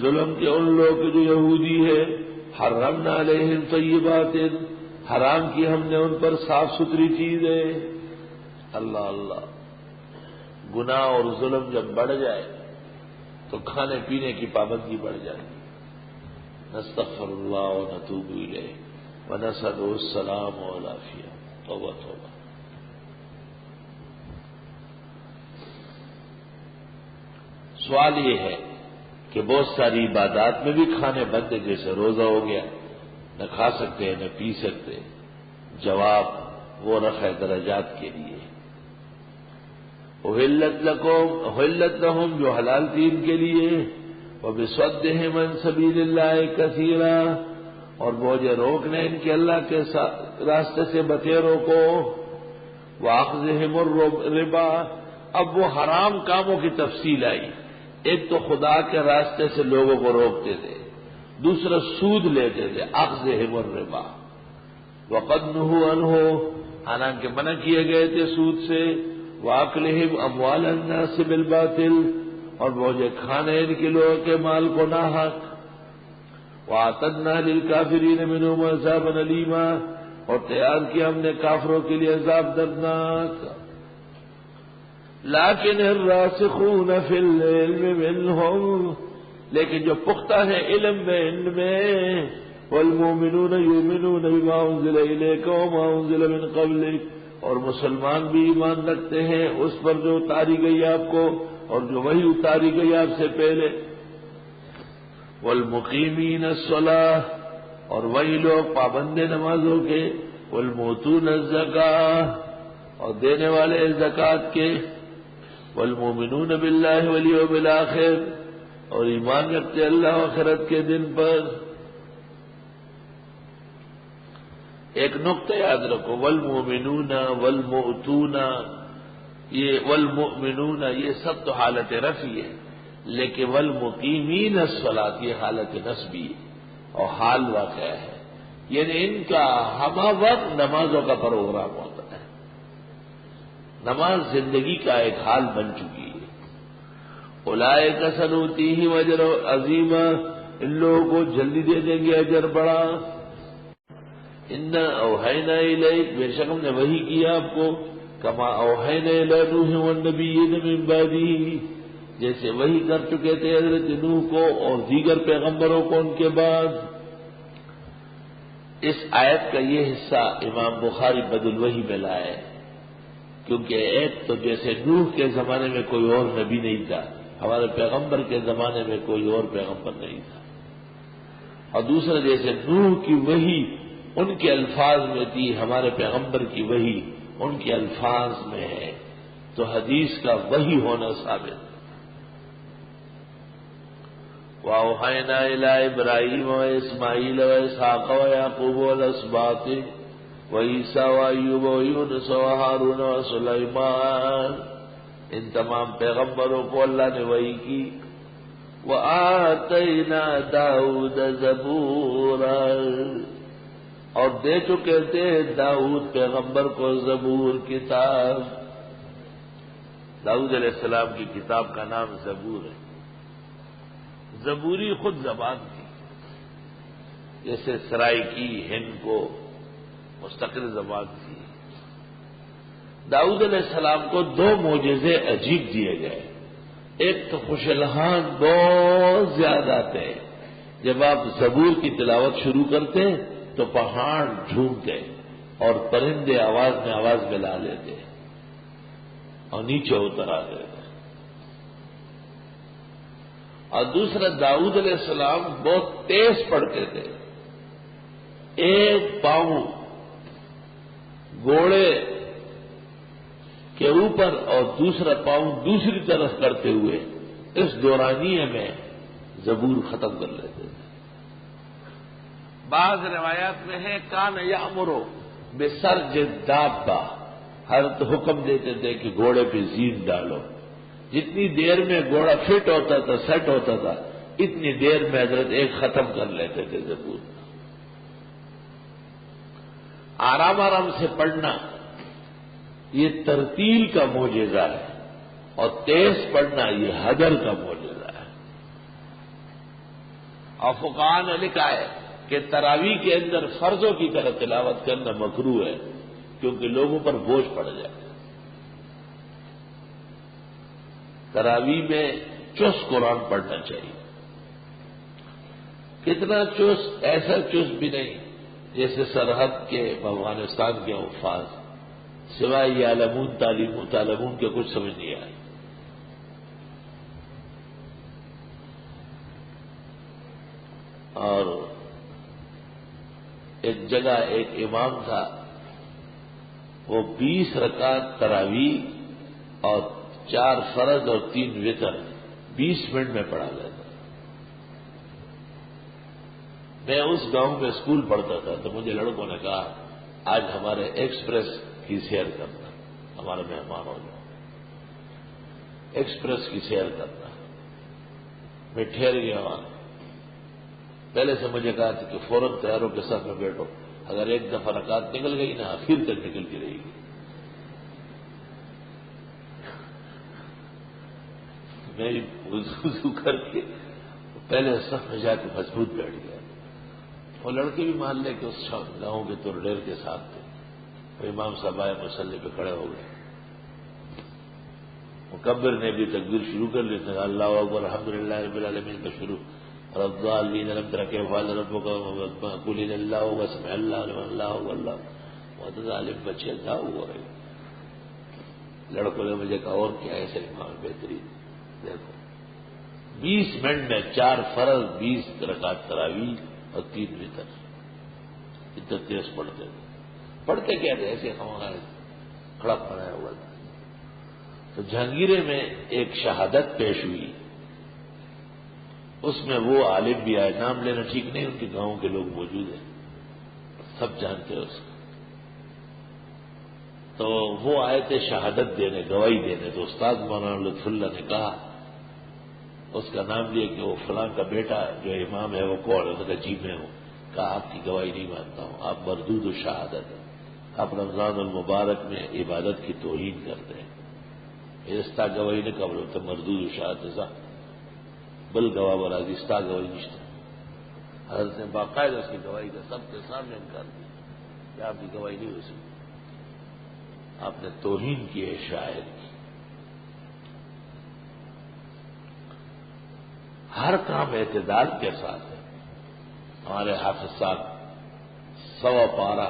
A: ظلم کے ان لوگ جو یہودی ہے، حرمنا علیہم طیبات، حرام کی ہم نے ان پر صاف ستھری چیزیں۔ اللہ اللہ، گناہ اور ظلم جب بڑھ جائے تو کھانے پینے کی پابندی بڑھ جائے۔ نستغفر اللہ ونتوب الیہ ونسألہ السلام والعافیہ۔ توبہ توبہ۔ سوال یہ ہے کہ بہت ساری عبادات میں بھی کھانے بند ہیں، جیسے روزہ ہو گیا، نہ کھا سکتے نہ پی سکتے۔ جواب وہ رفع درجات کے لیے۔ احلت لہم، جو حلال تھی ان کے لیے، وبصدہم عن سبیل اللہ کثیرا، اور مجھے روکنے ان کے اللہ کے راستے سے بتیروں کو، واخذہم الربا۔ اب وہ حرام کاموں کی تفصیل آئی۔ ایک تو خدا کے راستے سے لوگوں کو روکتے تھے، دوسرا سود لیتے تھے، اخذہم الربا، وقد نہوا عنہ، حالانکہ منع کیے گئے تھے سود سے، واکلہم اموال الناس بالباطل، اور مجھے کھانے ان کے لوگوں کے مال کو ناحق، واعتدنا للکافرین منہم عذابا الیما، اور تیار کیا ہم نے کافروں کے لیے عذاب دردناک۔ لیکن الراسخون فی العلم منہم، لیکن جو پختہ ہے علم میں ان میں، والمؤمنون یؤمنون بما انزل الیک وما انزل من قبلک، اور مسلمان بھی ایمان رکھتے ہیں اس پر جو اتاری گئی آپ کو اور جو وہی اتاری گئی آپ سے پہلے۔ والمقیمین الصلاۃ، اور وہی لوگ پابند نمازوں کے، والمؤتون الزکاۃ، اور دینے والے زکوٰۃ کے، والمؤمنون باللہ والیوم الآخر، اور ایمان رکھتے اللہ و آخرت کے دن پر۔ ایک نقطہ یاد رکھو، والمؤمنون والمؤتون، یہ والمؤمنون یہ سب تو حالت رفعی ہے، لیکن والمقیمین الصلاۃ یہ حالت نصبی ہے اور حال واقع ہے، یعنی ان کا ہمہ وقت نمازوں کا پروگرام ہوتا ہے۔ نماز زندگی کا ایک حال بن چکی ہے۔ اولئک سنؤتیہم اجرا عظیما، ان لوگوں کو جلدی دے دیں گے اجر بڑا۔ انا اوحینا الیک، بے شک ہم نے وحی کیا آپ کو، کما اوحینا الی نوح والنبیین من بعدہ، جیسے وحی کر چکے تھے حضرت نوح کو اور دیگر پیغمبروں کو ان کے بعد۔ اس آیت کا یہ حصہ امام بخاری بدل الوحی میں لائے، کیونکہ ایک تو جیسے نوح کے زمانے میں کوئی اور نبی نہیں تھا، ہمارے پیغمبر کے زمانے میں کوئی اور پیغمبر نہیں تھا، اور دوسرا جیسے نوح کی وحی ان کے الفاظ میں تھی، ہمارے پیغمبر کی وحی ان کے الفاظ میں ہے، تو حدیث کا وحی ہونا ثابت ہے۔ وَأَوْحَيْنَا إِلَىٰ إِبْرَاهِيمَ وَإِسْمَاعِيلَ وَإِسْحَاقَ وَيَعْقُوبَ وَالْأَسْبَاطِ وَعِيسَىٰ وَأَيُّوبَ وَيُونُسَ وَهَارُونَ وَسُلَيْمَانَ، ان تمام پیغمبروں کو اللہ نے وحی کی۔ وَآتَيْنَا دَاوُودَ زَبُورًا، اور دے چکے تھے داؤد پیغمبر کو زبور کتاب۔ داؤد علیہ السلام کی کتاب کا نام زبور ہے۔ زبوری خود زبان تھی، جیسے سرائیکی ہند کو مستقل زبان تھی۔ داؤد علیہ السلام کو دو معجزے عجیب دیے گئے۔ ایک تو خوش الحان بہت زیادہ تھے، جب آپ زبور کی تلاوت شروع کرتے تو پہاڑ جھومتے اور پرندے آواز ملا لیتے اور نیچے اتر آتے تھے۔ اور دوسرا داؤد علیہ السلام بہت تیز پڑھتے تھے، ایک پاؤں گھوڑے کے اوپر اور دوسرا پاؤں دوسری طرف کرتے ہوئے اس دورانیے میں زبور ختم کر لیتے تھے۔ بعض روایات میں ہے کان یامرو بسرج الدابہ، حضرت حکم دیتے تھے کہ گھوڑے پہ زین ڈالو. جتنی دیر میں گھوڑا فٹ ہوتا تھا، سیٹ ہوتا تھا، اتنی دیر میں حضرت ایک ختم کر لیتے تھے زبور. آرام آرام سے پڑھنا یہ ترتیل کا معجزہ ہے، اور تیز پڑھنا یہ حذر کا معجزہ ہے. اور فقہاء نے لکھا ہے کہ تراویح کے اندر فرضوں کی طرح تلاوت کرنا مکروہ ہے، کیونکہ لوگوں پر بوجھ پڑ جائے. تراویح میں چست قرآن پڑھنا چاہیے. کتنا چست؟ ایسا چست بھی نہیں جیسے سرحد کے افغانستان کے حفاظ، سوائے یعلمون تعلمون کے کچھ سمجھ نہیں آئے. اور ایک جگہ ایک امام تھا، وہ 20 رکعت تراویح اور 4 فرض اور 3 وتر 20 منٹ میں پڑھا لیتا. میں اس گاؤں میں اسکول پڑھتا تھا تو مجھے لڑکوں نے کہا آج ہمارے ایکسپریس کی سیر کرنا، ہمارے مہمان ہو جاؤ، ایکسپریس کی سیر کرنا. میں ٹھہر گیا وہاں. پہلے سے مجھے کہا تھا کہ فوراً تیاروں کے ساتھ میں بیٹھو، اگر ایک دفعہ رکعت نکل گئی نا پھر تک نکلتی رہے گی. میں وضو کر کے پہلے صف میں جا کے مضبوط بیٹھ گیا. وہ لڑکے بھی مان لے کہ اس گاؤں کے تو ڈیر کے ساتھ تھے. وہ امام صاحب آئے، مصلی پہ کھڑے ہو گئے. مکبر نے بھی تکبیر شروع کر لی تھا، اللہ اکبر الحمدللہ رب العالمین کا شروع، اور الضالین لم تر کیف فعل ربک قل ان اللہ وسمع اللہ لمن اللہ واللہ متظالم. بچے گاؤ ہو رہے. لڑکوں نے مجھے کہا اور کیا ایسے امام بہترین. دیکھو 20 منٹ میں 4 فرض، 20 رکعت تراویح اور 3 وتر. اتنا تیز پڑھتے تھے. پڑھتے کیا تھے؟ ایسے ہمارا کھڑا بنایا ہوا تھا. تو جہانگیرے میں ایک شہادت پیش ہوئی، اس میں وہ عالم بھی آئے، نام لینا ٹھیک نہیں، ان کے گاؤں کے لوگ موجود ہیں، سب جانتے ہیں اس کو. تو وہ آئے تھے شہادت دینے، گواہی دینے. تو استاد مولانا لطف اللہ نے کہا، اس کا نام لیا کہ وہ فلاں کا بیٹا جو امام ہے وہ کون ہے؟ جی میں ہوں. کہا آپ کی گواہی نہیں مانتا ہوں، آپ مردود الشہادت ہیں، آپ رمضان المبارک میں عبادت کی توہین کرتے ہیں. استا گواہی نے قبل ہوتا مردود الشہادت صاحب بل گواہ برادی استا گواہی نشتا. حضرت نے باقاعدہ اس کی گواہی کا سب کے سامنے انکار کیا کہ آپ کی گواہی نہیں ہو سکتی، آپ نے توہین کی ہے شاعر کی. ہر کام اعتدال کے ساتھ ہے. ہمارے حافظ صاحب 100 پارہ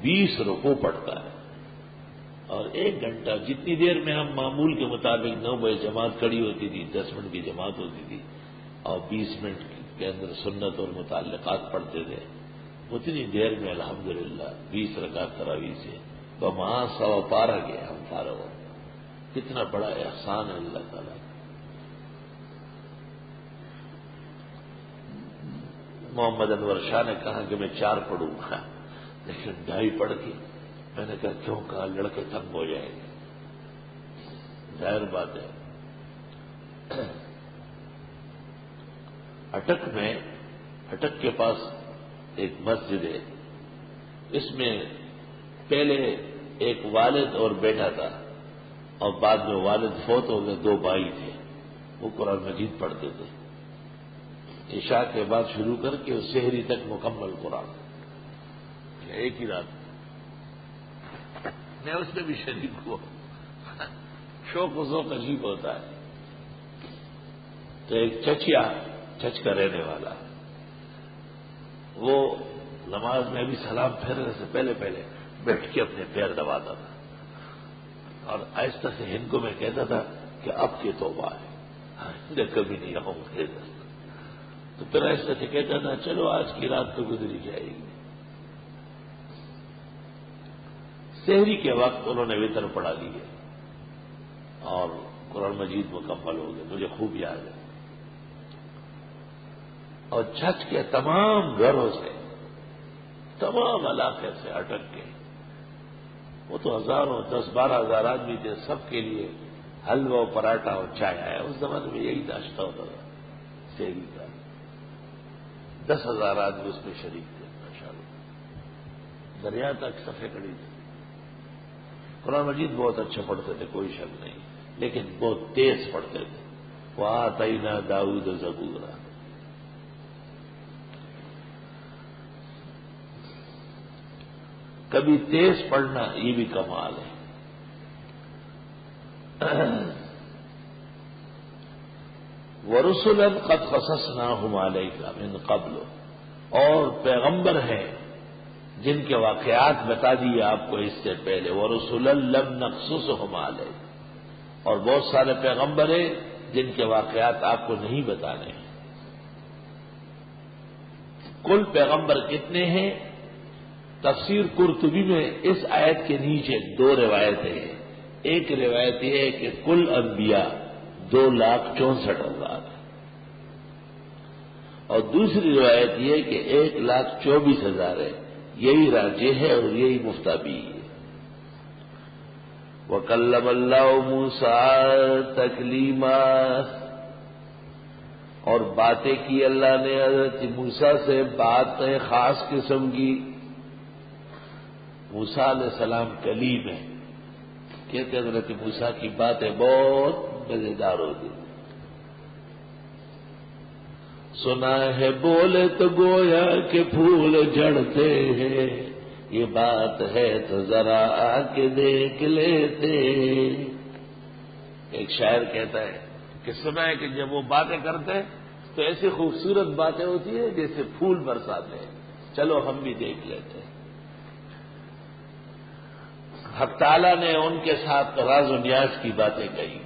A: 20 رکوع پڑھتا ہے، اور 1 گھنٹہ جتنی دیر میں ہم معمول کے مطابق 9 بجے جماعت کھڑی ہوتی تھی، 10 منٹ کی جماعت ہوتی تھی، اور 20 منٹ کے اندر سنت اور متعلقات پڑھتے تھے، اتنی دیر میں الحمدللہ 20 رکعت تراویح سے تو وہاں 100 پارہ گئے، ہم فارغ ہو. کتنا بڑا احسان ہے اللہ تعالیٰ. محمد انور شاہ نے کہا کہ میں 4 پڑھوں گا، لیکن 2.5 پڑھ کے میں نے کہا کیوں؟ کہا لڑکے تنگ ہو جائیں گے. ظاہر بات ہے. اٹک کے پاس ایک مسجد ہے، اس میں پہلے ایک والد اور بیٹا تھا، اور بعد میں والد فوت ہو گئے. 2 بھائی تھے، وہ قرآن مجید پڑھتے تھے. عشاء کے بعد شروع کر کے سحری تک مکمل قرآن، ایک ہی رات. میں اس میں بھی شریک ہوا. شوق و ذوق عجیب ہوتا ہے. تو ایک چچیا، چچ کا رہنے والا، وہ نماز میں بھی سلام پھیرنے سے پہلے بیٹھ کے اپنے پیر دباتا تھا، اور آہستہ سے ہندکوں میں کہتا تھا کہ اب کی توبہ ہے، آئندہ کبھی نہیں آؤں گا. تو پھر ایسا سے کہتا تھا چلو آج کی رات تو گزری جائے گی. سحری کے وقت انہوں نے وتر پڑھا لیے اور قرآن مجید مکمل ہو گئے. مجھے خوب یاد ہے. اور چھت کے تمام گھروں سے تمام علاقے سے اٹک کے، وہ تو ہزاروں 10-12 ہزار آدمی تھے، سب کے لیے حلوہ و پراٹھا اور چائے آیا۔ اس زمانے میں یہی ناشتہ ہوتا تھا سحری کا۔ 10,000 آدمی اس میں شریک تھے ماشاءاللہ، دریا تک صفے کڑی تھی۔ قرآن مجید بہت اچھے پڑھتے تھے، کوئی شک نہیں، لیکن بہت تیز پڑھتے تھے۔ وَآتَيْنَا دَاوُودَ زَبُورًا۔ کبھی تیز پڑھنا یہ بھی کمال ہے۔ وَرُسُلًا قَدْ قَصَصْنَاهُمْ عَلَيْكَ مِنْ قَبْلُ، اور پیغمبر ہیں جن کے واقعات بتا دیے آپ کو اس سے پہلے۔ وَرُسُلًا لَمْ نَقْصُصْهُمْ عَلَيْكَ، اور بہت سارے پیغمبر ہیں جن کے واقعات آپ کو نہیں بتانے ہیں۔ کل پیغمبر کتنے ہیں؟ تفسیر قرطبی میں اس آیت کے نیچے 2 روایتیں ہیں۔ ایک روایت یہ ہے کہ کل انبیاء 2,64,000، اور دوسری روایت یہ کہ 1,24,000 ہے۔ یہی راجح ہے اور یہی مفتابی ہے۔ وَكَلَّمَ اللَّهُ مُوسَىٰ تَكْلِيمًا، اور باتیں کی اللہ نے حضرت موسیٰ سے باتیں خاص قسم کی۔ موسیٰ علیہ السلام کلیم ہیں، کہتے حضرت موسیٰ کی باتیں بہت مزیدار ہوتی۔ سنا ہے بولے تو گویا کہ پھول جھڑتے ہیں، یہ بات ہے تو ذرا آ کے دیکھ لیتے۔ ایک شاعر کہتا ہے کہ سنا ہے کہ جب وہ باتیں کرتے ہیں تو ایسی خوبصورت باتیں ہوتی ہیں جیسے پھول برساتے ہیں، چلو ہم بھی دیکھ لیتے ہیں۔ حق تعالیٰ نے ان کے ساتھ راز و نیاز کی باتیں کہی۔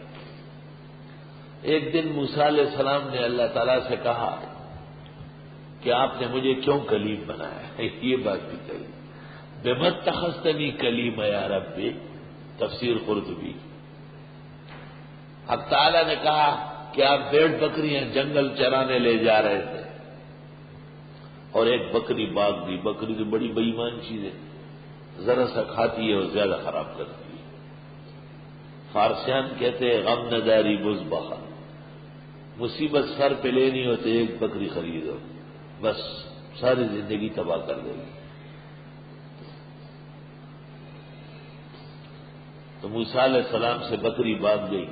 A: ایک دن موسیٰ علیہ السلام نے اللہ تعالیٰ سے کہا کہ آپ نے مجھے کیوں کلیم بنایا؟ یہ بات بھی کہی۔ بِمَ اتَّخَذْتَنِی کَلِیمًا یا ربی، تفسیر قرطبی۔ حق تعالیٰ نے کہا کہ آپ بھیڑ بکریاں جنگل چرانے لے جا رہے تھے اور ایک بکری بھاگ گئی۔ بکری تو بڑی بے ایمان چیز ہے، ذرا سا کھاتی ہے اور زیادہ خراب کرتی ہے۔ فارسیان کہتے ہیں غم نداری مذبح، مصیبت سر پہ لینی ہو تو ایک بکری خریدو، بس ساری زندگی تباہ کر دے گی۔ تو موسیٰ علیہ السلام سے بکری بھاگ گئی،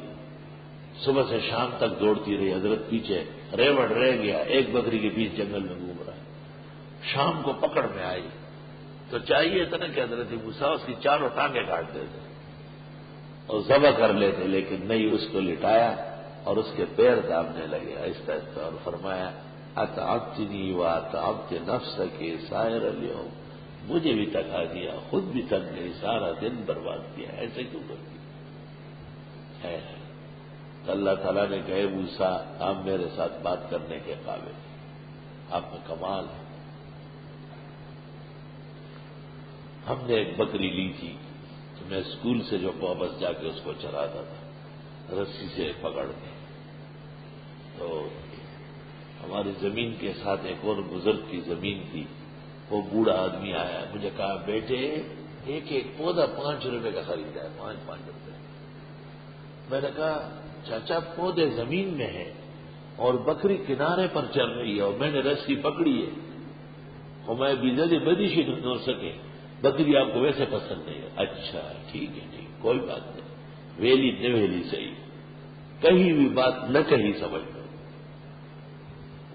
A: صبح سے شام تک دوڑتی رہی، حضرت پیچھے ریوڑ رہ گیا، ایک بکری کے بیچ جنگل میں گھوم رہا ہے۔ شام کو پکڑ میں آئی تو چاہیے تھا نا کہ حضرت موسیٰ اس کی چاروں ٹانگیں کاٹ دیتے اور ذبح کر لیتے، لیکن نہیں، اس کو لٹایا اور اس کے پیر دابنے لگے آہستہ آہستہ، اور فرمایا اتعبتنی واتعبت نفسک سائر اليوم، مجھے بھی تکا دیا، خود بھی تک گئی، سارا دن برباد کیا، ایسے کیوں کرتی ہے؟ تو اللہ تعالیٰ نے کہے موسیٰ آپ میرے ساتھ بات کرنے کے قابل، آپ میں کمال ہے۔ ہم نے ایک بکری لی تھی تو میں اسکول سے جو واپس جا کے اس کو چراتا تھا رسی سے پکڑ کے، تو ہماری زمین کے ساتھ ایک اور بزرگ کی زمین تھی، وہ بوڑھا آدمی آیا، مجھے کہا بیٹے ایک پودا 5 روپے کا خریدا ہے، 5 روپے۔ میں نے کہا چاچا پودے زمین میں ہیں اور بکری کنارے پر چل رہی ہے اور میں نے رسی پکڑی ہے، اور میں بھی بدیشی نہیں ہو سکے، بکری آپ کو ویسے پسند نہیں ہے۔ اچھا ٹھیک ہے، نہیں کوئی بات نہیں، ویلی نہ ویلی صحیح، کہیں بھی بات نہ کہیں سمجھ لو۔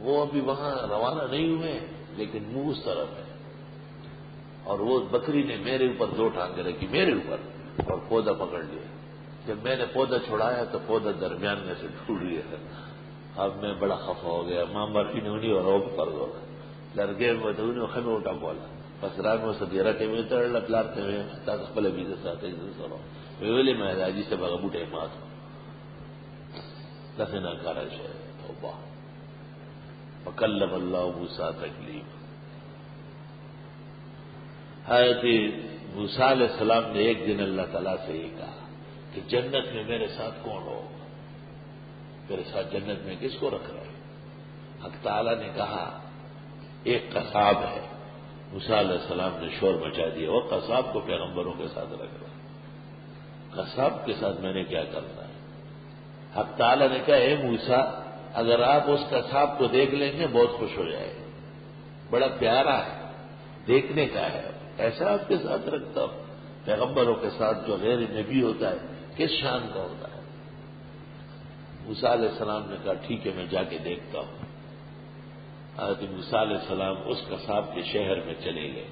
A: وہ ابھی وہاں روانہ نہیں ہوئے لیکن منہ اس طرف ہے، اور وہ بکری نے میرے اوپر 2 ٹانگیں رکھی، میرے اوپر، اور پودا پکڑ لیا۔ جب میں نے پودا چھوڑایا تو پودا درمیان میں سے ٹوٹ گیا۔ اب میں بڑا خفا ہو گیا، ماں مرفی نے انہیں اور روپ کر دو لڑکے میں تو انہیں خمے اٹھا بولا بس رات میں سب رکھے ہوئے تڑ پلاتے ہوئے پہلے بھی ویلے میں راجی سے بغا بوٹے مات کسے نہ کرا شے توبہ وکلم اللہ موسیٰ تکلیم۔ حضرت موسیٰ علیہ السلام نے ایک دن اللہ تعالیٰ سے یہ کہا کہ جنت میں میرے ساتھ کون ہو، میرے ساتھ جنت میں کس کو رکھ رہے؟ حق تعالیٰ نے کہا ایک قصاب ہے موسیٰ علیہ السلام نے شور مچا دیا، وہ قصاب کو پیغمبروں کے ساتھ رکھ رہا، قصاب کے ساتھ میں نے کیا کرنا ہے؟ حق تعالیٰ نے کہا اے موسیٰ اگر آپ اس قصاب کو دیکھ لیں گے بہت خوش ہو جائے گا، بڑا پیارا ہے، دیکھنے کا ہے، ایسا آپ کے ساتھ رکھتا ہوں۔ پیغمبروں کے ساتھ جو غیر نبی ہوتا ہے کس شان کا ہوتا ہے؟ موسیٰ علیہ السلام نے کہا ٹھیک ہے میں جا کے دیکھتا ہوں۔ حضرت موسیٰ علیہ السلام اس قصاب کے شہر میں چلے گئے،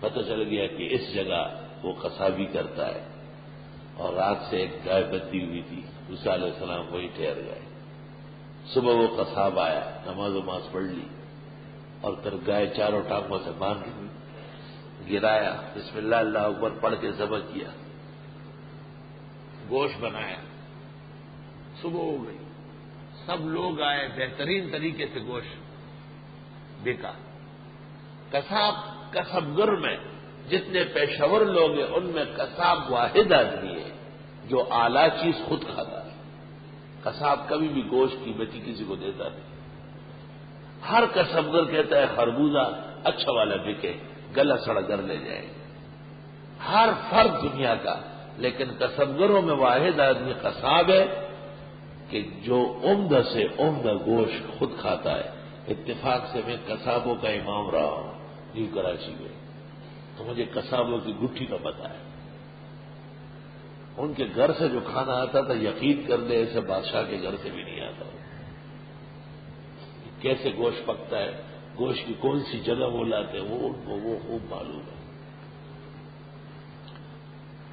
A: پتہ چل گیا کہ اس جگہ وہ قصابی کرتا ہے، اور رات سے ایک گائے بندھی ہوئی تھی، موسیٰ علیہ السلام وہی ٹھہر گئے۔ صبح وہ قصاب آیا، نماز پڑھ لی، اور پھر گائے چاروں ٹانگوں سے باندھ گرایا، بسم اللہ اللہ اکبر پڑھ کے ذبح کیا، گوشت بنایا۔ صبح ہو گئی، سب لوگ آئے، بہترین طریقے سے گوشت بکا۔ قصبگر میں جتنے پیشور لوگ ہیں ان میں قصاب واحد آدمی ہے جو اعلیٰ چیز خود کھاتا ہے۔ قصاب کبھی بھی گوشت کی بچی کسی کو دیتا نہیں۔ ہر قصبگر کہتا ہے خربوزہ اچھا والا بکے، گلا سڑا کر لے جائے، ہر فرد دنیا کا، لیکن قصبگروں میں واحد آدمی قصاب ہے کہ جو عمدہ سے عمدہ گوشت خود کھاتا ہے۔ اتفاق سے میں قصابوں کا امام رہا ہوں نیو کراچی میں، تو مجھے قصابوں کی گٹھی کا پتہ ہے۔ ان کے گھر سے جو کھانا آتا تھا یقین کر لے ایسے بادشاہ کے گھر سے بھی نہیں آتا، کیسے گوشت پکتا ہے، گوشت کی کون سی جگہ وہ لاتے ہیں وہ ان کو وہ خوب معلوم ہے۔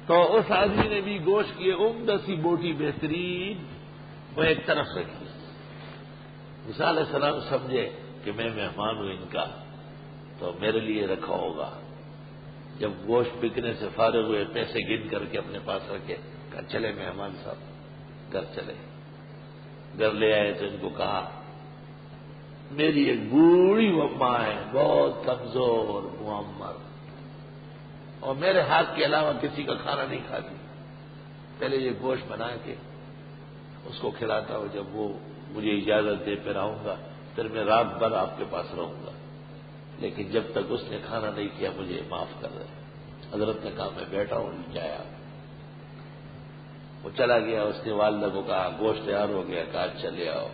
A: تو اس آدمی نے بھی گوشت کی عمدہ سی بوٹی بہترین وہ ایک طرف رکھی۔ موسیٰ علیہ السلام سمجھے کہ میں مہمان ہوں ان کا تو میرے لیے رکھا ہوگا۔ جب گوشت بکنے سے فارغ ہوئے پیسے گن کر کے اپنے پاس رکھے، کہا چلے مہمان صاحب گھر چلے۔ گھر لے آئے تو ان کو کہا میری ایک بوڑھی ماں ہے بہت کمزور معمر، اور میرے ہاتھ کے علاوہ کسی کا کھانا نہیں کھاتی، پہلے یہ گوشت بنا کے اس کو کھلاتا ہوں، جب وہ مجھے اجازت دے پھر آؤں گا، پھر میں رات بھر آپ کے پاس رہوں گا، لیکن جب تک اس نے کھانا نہیں کیا مجھے معاف کر دے۔ حضرت نے کہا میں بیٹھا ہوں جایا۔ وہ چلا گیا، اس نے والدہ کو کہا گوشت تیار ہو گیا، کہا چلے آؤ۔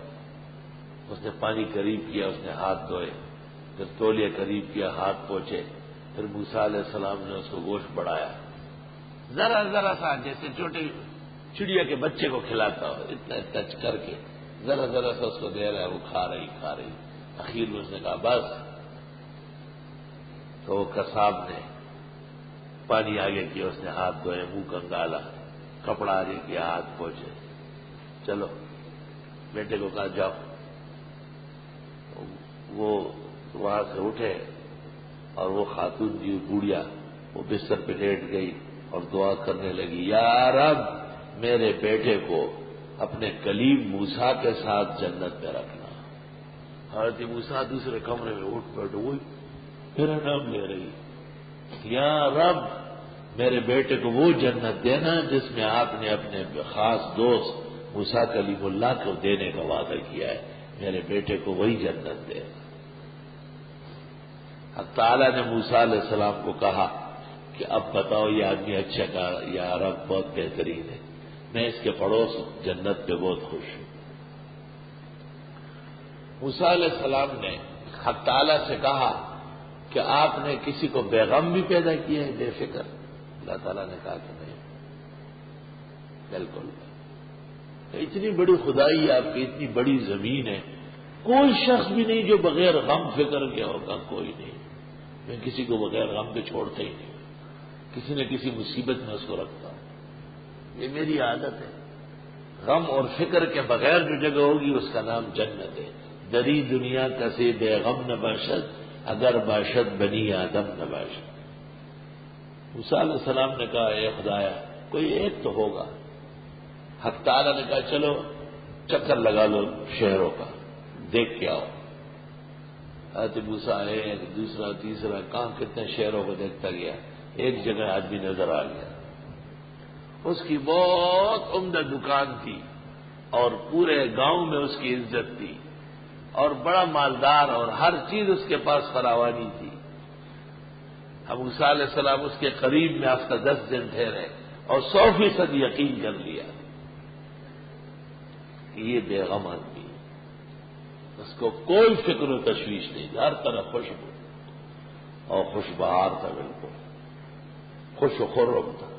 A: اس نے پانی قریب کیا، اس نے ہاتھ دھوئے، پھر تولیہ قریب کیا، ہاتھ پوچھے، پھر موسیٰ علیہ السلام نے اس کو گوشت بڑھایا، ذرا ذرا سا جیسے چھوٹے چڑیا کے بچے کو کھلاتا ہو اتنا ٹچ کر کے ذرا ذرا سا اس کو دے رہا ہے، وہ کھا رہی۔ اخیر میں اس نے کہا بس۔ تو وہ قصاب نے پانی آگے کیا، اس نے ہاتھ دھوئے، منہ کنگالا، کپڑا آگے کیا، ہاتھ پوچھے، چلو بیٹے کو کہا جاؤ۔ وہ وہاں سے اٹھے اور وہ خاتون جی بوڑھیا وہ بستر پہ لیٹ گئی اور دعا کرنے لگی، یا رب میرے بیٹے کو اپنے کلیم موسیٰ کے ساتھ جنت میں رکھنا۔ حضرت موسیٰ دوسرے کمرے میں اٹھ بیٹھے، وہی میرا نام لے رہی، یا رب میرے بیٹے کو وہ جنت دینا جس میں آپ نے اپنے خاص دوست موسیٰ کلیم اللہ کو دینے کا وعدہ کیا ہے، میرے بیٹے کو وہی جنت دے۔ حق تعالیٰ نے موسیٰ علیہ السلام کو کہا کہ اب بتاؤ یہ آدمی اچھا کہا، یا رب بہت بہترین ہے، میں اس کے پڑوس جنت پہ بہت خوش ہوں۔ موسیٰ علیہ السلام نے حق تعالیٰ سے کہا کہ آپ نے کسی کو بیغم بھی پیدا کیا ہے بے فکر؟ اللہ تعالیٰ نے کہا کہ نہیں، بالکل اتنی بڑی خدائی آپ کی، اتنی بڑی زمین ہے، کوئی شخص بھی نہیں جو بغیر غم فکر کے ہوگا، کوئی نہیں۔ میں کسی کو بغیر غم کے چھوڑتا ہی نہیں، کسی نہ کسی مصیبت میں اس کو رکھتا ہوں، یہ میری عادت ہے۔ غم اور فکر کے بغیر جو جگہ ہوگی اس کا نام جنت ہے۔ دری دنیا کسے بے غم نہ باشد، اگر باشد بنی آدم نہ باشد۔ موسیٰ علیہ السلام نے کہا اے خدایا کوئی ایک تو ہوگا۔ حق تعالیٰ نے کہا چلو چکر لگا لو شہروں کا، دیکھ کے آؤ۔ حضرت موسیٰ ایک دوسرا تیسرا کہاں کتنے شہروں کو دیکھتا گیا، ایک جگہ آدمی نظر آ گیا، اس کی بہت عمدہ دکان تھی اور پورے گاؤں میں اس کی عزت تھی اور بڑا مالدار اور ہر چیز اس کے پاس فراوانی تھی۔ اب موسیٰ علیہ السلام اس کے قریب میں ہفتہ 10 دن ٹھہرے اور 100% یقین کر لیا کہ یہ بے غم آدمی، اس کو کوئی فکر و تشویش نہیں، ہر طرف خوشبو اور خوش بہار تھا، بالکل خوش و خرم تھا۔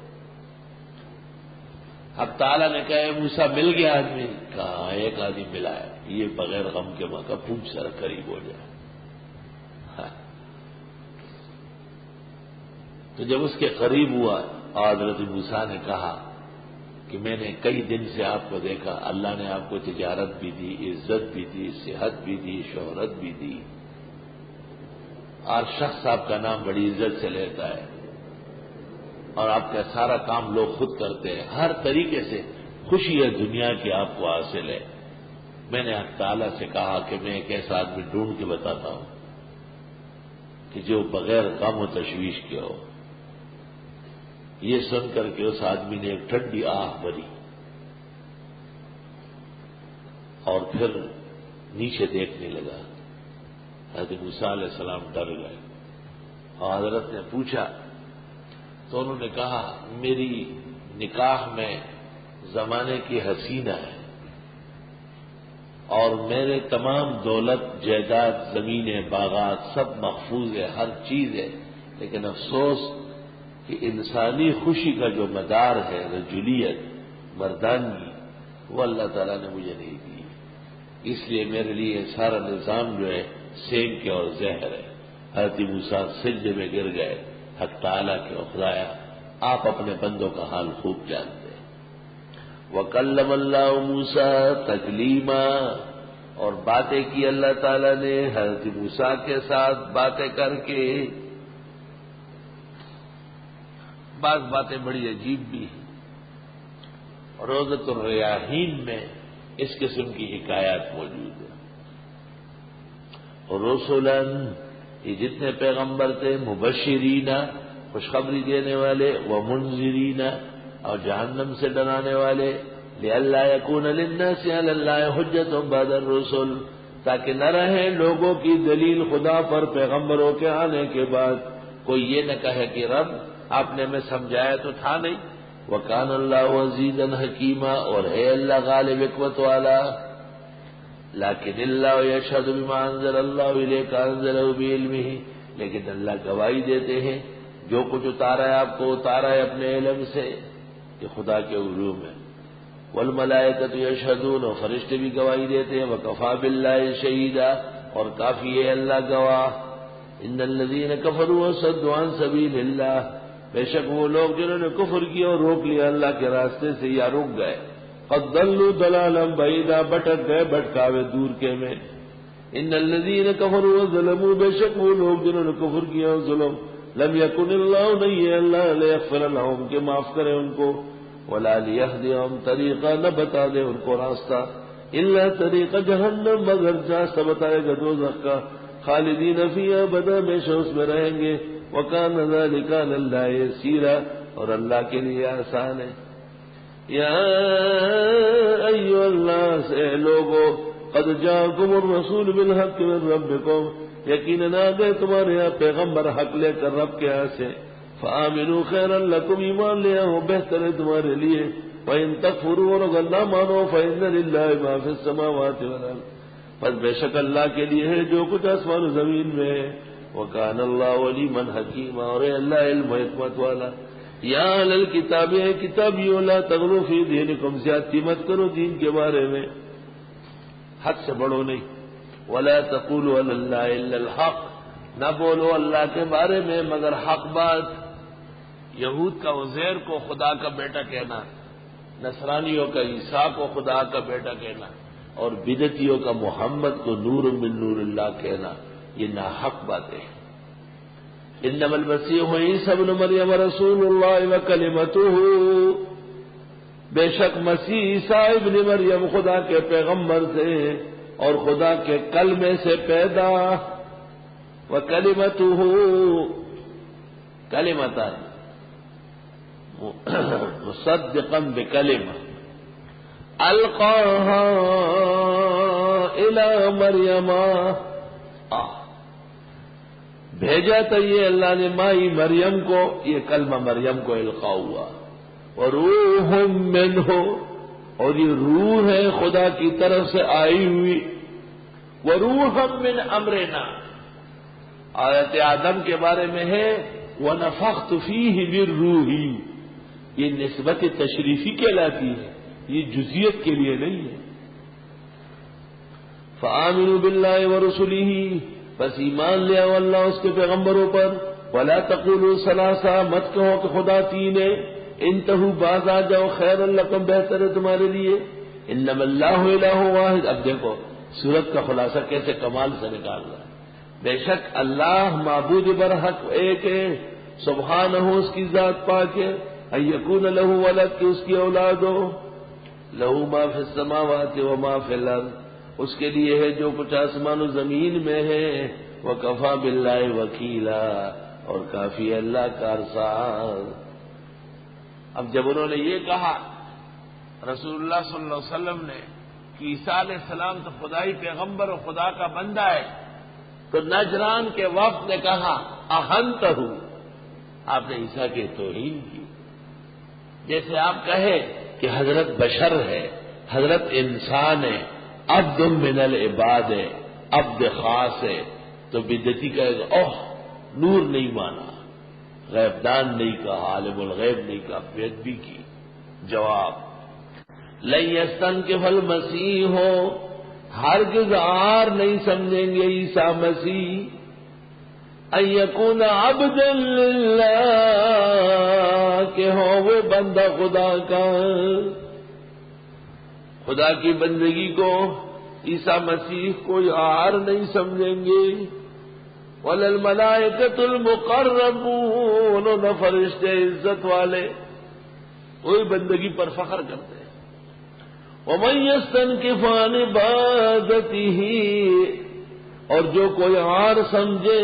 A: اب تعالیٰ نے کہا موسیٰ مل گیا آدمی؟ کہا ایک آدمی ملا ہے، یہ بغیر غم کے موقع پوچھ سر قریب ہو جائے۔ تو جب اس کے قریب ہوا، حضرت موسیٰ نے کہا کہ میں نے کئی دن سے آپ کو دیکھا، اللہ نے آپ کو تجارت بھی دی، عزت بھی دی، صحت بھی دی، شہرت بھی دی، اور شخص آپ کا نام بڑی عزت سے لیتا ہے، اور آپ کا سارا کام لوگ خود کرتے ہیں، ہر طریقے سے خوشی ہے دنیا کی آپ کو حاصل ہے۔ میں نے حق تعالیٰ سے کہا کہ میں ایک ایسا آدمی ڈھونڈ کے بتاتا ہوں کہ جو بغیر غم و تشویش کے ہو۔ یہ سن کر کے اس آدمی نے ایک ٹھنڈی آہ بھری اور پھر نیچے دیکھنے لگا۔ حضرت موسیٰ علیہ السلام ڈر گئے اور حضرت نے پوچھا تو انہوں نے کہا میری نکاح میں زمانے کی حسینہ ہے اور میرے تمام دولت جائیداد زمینیں باغات سب محفوظ ہے، ہر چیز ہے، لیکن افسوس کہ انسانی خوشی کا جو مدار ہے رجولیت، مردانگی، وہ اللہ تعالیٰ نے مجھے نہیں دی، اس لیے میرے لیے سارا نظام جو ہے سینگ کے اور زہر ہے۔ حضرت موسیٰ سجدے میں گر گئے، حق تعالیٰ کے خدایا آپ اپنے بندوں کا حال خوب جانتے ہیں۔ وَكَلَّمَ اللَّهُ مُوسَىٰ تَكْلِيمًا، اور باتیں کی اللہ تعالیٰ نے حضرت موسیٰ کے ساتھ باتیں کر کے۔ بعض باتیں بڑی عجیب بھی ہیں، روضۃ الریاحین میں اس قسم کی حکایات موجود ہیں۔ رسلاً، یہ جتنے پیغمبر تھے، مبشرین، خوشخبری دینے والے، ومنذرین، اور جہنم سے ڈرانے والے، لئلا یکون للناس علی اللہ حجۃ بعد الرسل، تاکہ نہ رہے لوگوں کی دلیل خدا پر پیغمبروں کے آنے کے بعد، کوئی یہ نہ کہے کہ رب آپ نے ہمیں سمجھایا تو تھا نہیں۔ وکان اللہ عزیزا حکیما، اور ہے اللہ غالب حکمت والا۔ لیکن اللہ یشہد بما انزل اللہ الیک انزلہ بعلمہ، لیکن اللہ گواہی دیتے ہیں جو کچھ اتارا ہے آپ کو اتارا ہے اپنے علم سے، کہ خدا کے علوم ہے۔ والملائکۃ یشہدون، اور فرشتے بھی گواہی دیتے ہیں۔ وکفی باللہ شہیدا، اور کافی ہے اللہ گواہ۔ ان الذین کفروا وصدوا عن سبیل اللہ، بے شک وہ لوگ جنہوں نے کفر کیا اور روک لیا اللہ کے راستے سے یا رک گئے، قد ضلوا ضلالا بعیدا، بھٹک گئے بھٹکاوے دور کے میں۔ ان الذین کفروا وظلموا، بے شک وہ لوگ جنہوں نے کفر کیا اور ظلم، لم یکن اللہ، نہیں ہے اللہ لیغفر لهم، کہ معاف کرے ان کو، ولا لیہدیہم طریقہ، نہ بتا دے ان کو راستہ، الا طریق جہنم، مگر راستہ بتائے گا دوزخ کا، خالدین فیہا ابدا، ہمیشہ اس میں رہیں گے۔ وکان ذلک علی اللہ یسیرا، اور اللہ کے لیے آسان ہے۔ یا ایھا الناس، اے لوگو، قد جاءکم الرسول بالحق من ربکم، یقیناً آ گئے تمہارے یہاں پیغمبر حق لے کر رب کے یہاں سے، فآمنوا خیرا لکم، ایمان لے آؤ بہتر ہے تمہارے لیے، وإن تکفروا، اور اگر نہ مانو، فإن للہ ما فی السماوات والارض، پس بے شک اللہ کے لیے ہے جو کچھ آسمان و زمین میں ہے۔ وکان اللہ علیما حکیما، اور اللہ علم و حکمت والا۔ یا اہل الکتاب، کتابیوں، لا تغلوا فی دینکم، زیادتی مت کرو دین کے بارے میں، حد سے بڑھو نہیں۔ ولا تقولوا علی اللہ الا الحق، نہ بولو اللہ کے بارے میں مگر حق بات۔ یہود کا عزیر کو خدا کا بیٹا کہنا، نصرانیوں کا عیسیٰ کو خدا کا بیٹا کہنا، اور بدعتیوں کا محمد کو نور من نور اللہ کہنا، یہ ناحق باتیں ہیں۔ انما المسیح عیسی ابن مریم رسول اللہ وکلمتہ، بے شک مسیح عیسیٰ ابن مریم خدا کے پیغمبر سے اور خدا کے کلمے سے پیدا، وکلمتہ، کلمتان مصدقا بکلمہ، القاها الى مریم، بھیجا تھا یہ اللہ نے مائی مریم کو، یہ کلمہ مریم کو القاء ہوا، وروح منہ، اور یہ روح ہے خدا کی طرف سے آئی ہوئی، وروح من امرنا، حضرت آدم کے بارے میں ہے وَنَفَخْتُ فِيهِ مِن رُوحِي، یہ نسبت تشریفی کہلاتی ہے، یہ جزئیت کے لیے نہیں ہے۔ فَآمِنُوا بِاللَّهِ وَرُسُلِهِ، بس ایمان لے آؤ اللہ اس کے پیغمبروں پر، وَلَا تَقُولُوا ثَلَاثَةٌ، مت کہو کہ خدا تین ہے، انتہوا باز آ جاؤ، خیر لکم، بہتر ہے تمہارے لیے، انما اللہ الہ واحد۔ اب دیکھو سورت کا خلاصہ کیسے کمال سے نکال رہا ہے۔ بے شک اللہ معبود برحق ایک ہے، سبحانہ اس کی ذات پاک ہے، ان یکون لہ ولد، کہ اس کی اولاد ہو، لہ ما فی السماوات و ما فی الارض، اس کے لیے ہے جو کچھ آسمان و زمین میں ہے، وکفی باللہ وکیلا، اور کافی اللہ کارساز۔ اب جب انہوں نے یہ کہا رسول اللہ صلی اللہ علیہ وسلم نے کہ عیسیٰ علیہ السلام تو خدائی پیغمبر اور خدا کا بندہ ہے، تو نجران کے وفد نے کہا احنتہ، آپ نے عیسیٰ کی توہین کی، جیسے آپ کہے کہ حضرت بشر ہے، حضرت انسان ہے، عبد من العباد ہے، عبد خاص ہے، تو بدعتی کہے گا اوہ نور نہیں مانا، غیب دان نہیں کہا، عالم الغیب نہیں کہا، بے ادبی کی۔ جواب لن یستنکف المسیح ہو، ہرگز عار نہیں سمجھیں گے عیسیٰ مسیح، ان یکون عبدا للہ، کہ ہو وہ بندہ خدا کا، خدا کی بندگی کو عیسیٰ مسیح کوئی عار نہیں سمجھیں گے، ولا الملائکۃ المقربون، نہ فرشتے عزت والے، وہی بندگی پر فخر کرتے ہیں۔ ومن یستنکف عن عبادتہ، اور جو کوئی عار سمجھے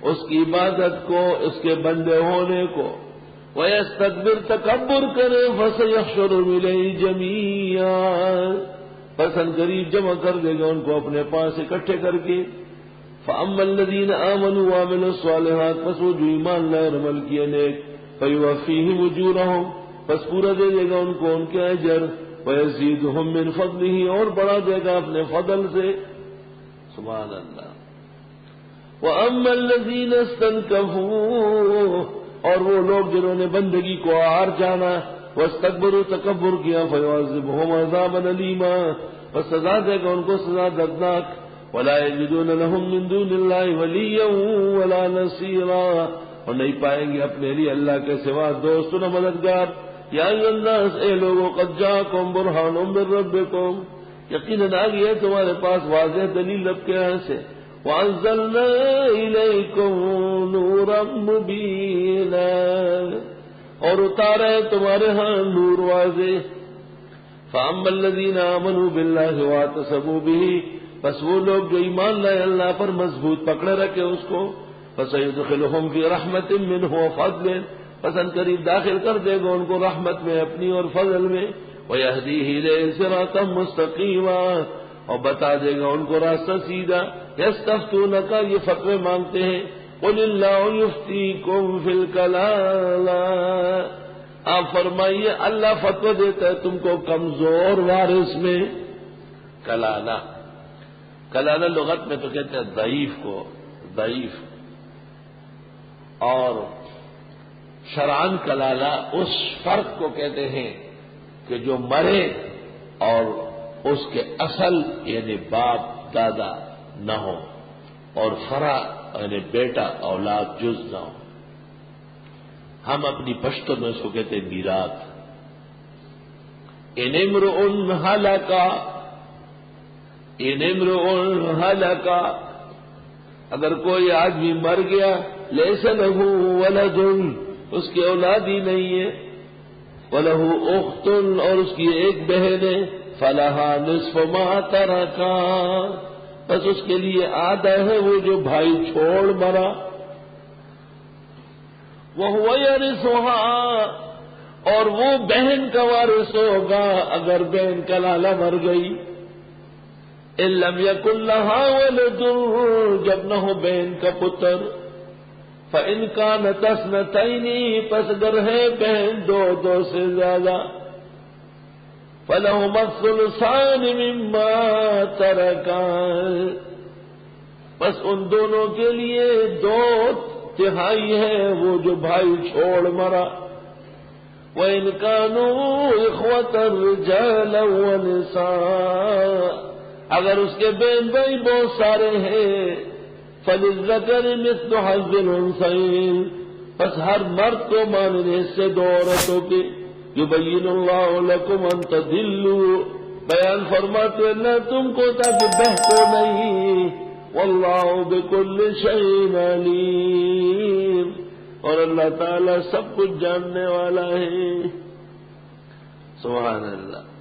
A: اس کی عبادت کو، اس کے بندے ہونے کو، ویستکبر، تکبر کرے، فسیحشرهم الیہ جمیعا، پس ان قریب جمع کر دے گا ان کو اپنے پاس اکٹھے کر کے۔ فاما الذین آمنوا وعملوا الصالحات، پس وہ جو ایمان لائے اور عمل کیے نیک، فیوفیہم اجورہم، پس پورا دے دے گا ان کو ان کے اجر، ویزیدہم من فضلہ، اور بڑھا دے گا اپنے فضل سے۔ سبحان اللہ۔ واما الذین استنکفوا، اور وہ لوگ جنہوں نے بندگی کو عار جانا، واستکبروا، تکبر کیا، فیعذبہم عذابا الیما، پس سزا دے گا ان کو سزا دردناک، ولا یجدون لهم من دون اللہ ولیا ولا نصیرا، اور نہیں پائیں گے اپنے لیے اللہ کے سوا دوست نہ مددگار۔ یا ایھا الناس، اے لوگوں، قد جاءکم برہان من ربکم، یقیناً آ گئی ہے تمہارے پاس واضح دلیل رب کے یہاں سے، وانزلنا الیکم نورا مبینا، اور اتارا ہے تمہارے ہاں نور واضح۔ فاما الذین آمنوا باللہ واعتصموا بہ، بس وہ لوگ جو ایمان لائے اللہ پر، مضبوط پکڑے رکھے اس کو، فسیدخلہم فی رحمت منہ وفضل، پس ان قریب داخل کر دے گا ان کو رحمت میں اپنی اور فضل میں، ویہدیہ الیہ صراطا مستقیما، اور بتا دے گا ان کو راستہ سیدھا۔ یستفتونک، یہ فتوے مانگتے ہیں، قل اللہ یفتیکم فی الکلالہ، آپ فرمائیے اللہ فتوی دیتا ہے تم کو کمزور وارث میں۔ کلالہ، کلالہ لغت میں تو کہتے ہیں ضعیف کو، ضعیف، اور شرعن کلالہ اس فرد کو کہتے ہیں کہ جو مرے اور اس کے اصل یعنی باپ دادا نہ ہو، اور فرع یعنی بیٹا اولاد جز نہ ہو۔ ہم اپنی پشتو میں اس کو کہتے ہیں میراث۔ ان امرؤ ہلک، ان امرؤ ہلک، اگر کوئی آدمی مر گیا، لیس لہ ولد، اس کی اولاد ہی نہیں ہے، وَلَهُ أُخْتٌ، اور اس کی ایک بہن ہے، فَلَهَا نِصْفُ مَا تَرَكَ، بس اس کے لیے آدھا ہے وہ جو بھائی چھوڑ مرا، وَهُوَ يَرِثُهَا، اور وہ بہن کا وارث ہوگا اگر بہن کلالہ مر گئی۔ ان لم یکن لہا ولد، جب نہ ہو بہن کا پتر، فإن كانت اثنتین، پس اگر ہے بہن دو سے زیادہ، فلہما الثلثان مما ترکا، پس ان دونوں کے لیے 2/3 ہے وہ جو بھائی چھوڑ مرا۔ وَإِنْ كَانُوا إِخْوَةً رِجَالًا وَنِسَاءً، اگر اس کے بہن بھائی بہت سارے ہیں، فَلِلذَّكَرِ مِثْلُ حَظِّ الْأُنثَيَيْنِ، پس ہر مرد کو ماننے سے 2 عورتوں کے۔ يُبَيِّنُ اللَّهُ لَكُمْ أَن تَضِلُّوا، بیان فرماتے اللہ تم کو تاکہ بہکو نہیں، وَاللَّهُ بِكُلِّ شَيْءٍ عَلِيمٌ، اور اللہ تعالیٰ سب کچھ جاننے والا ہے۔ سبحان اللہ۔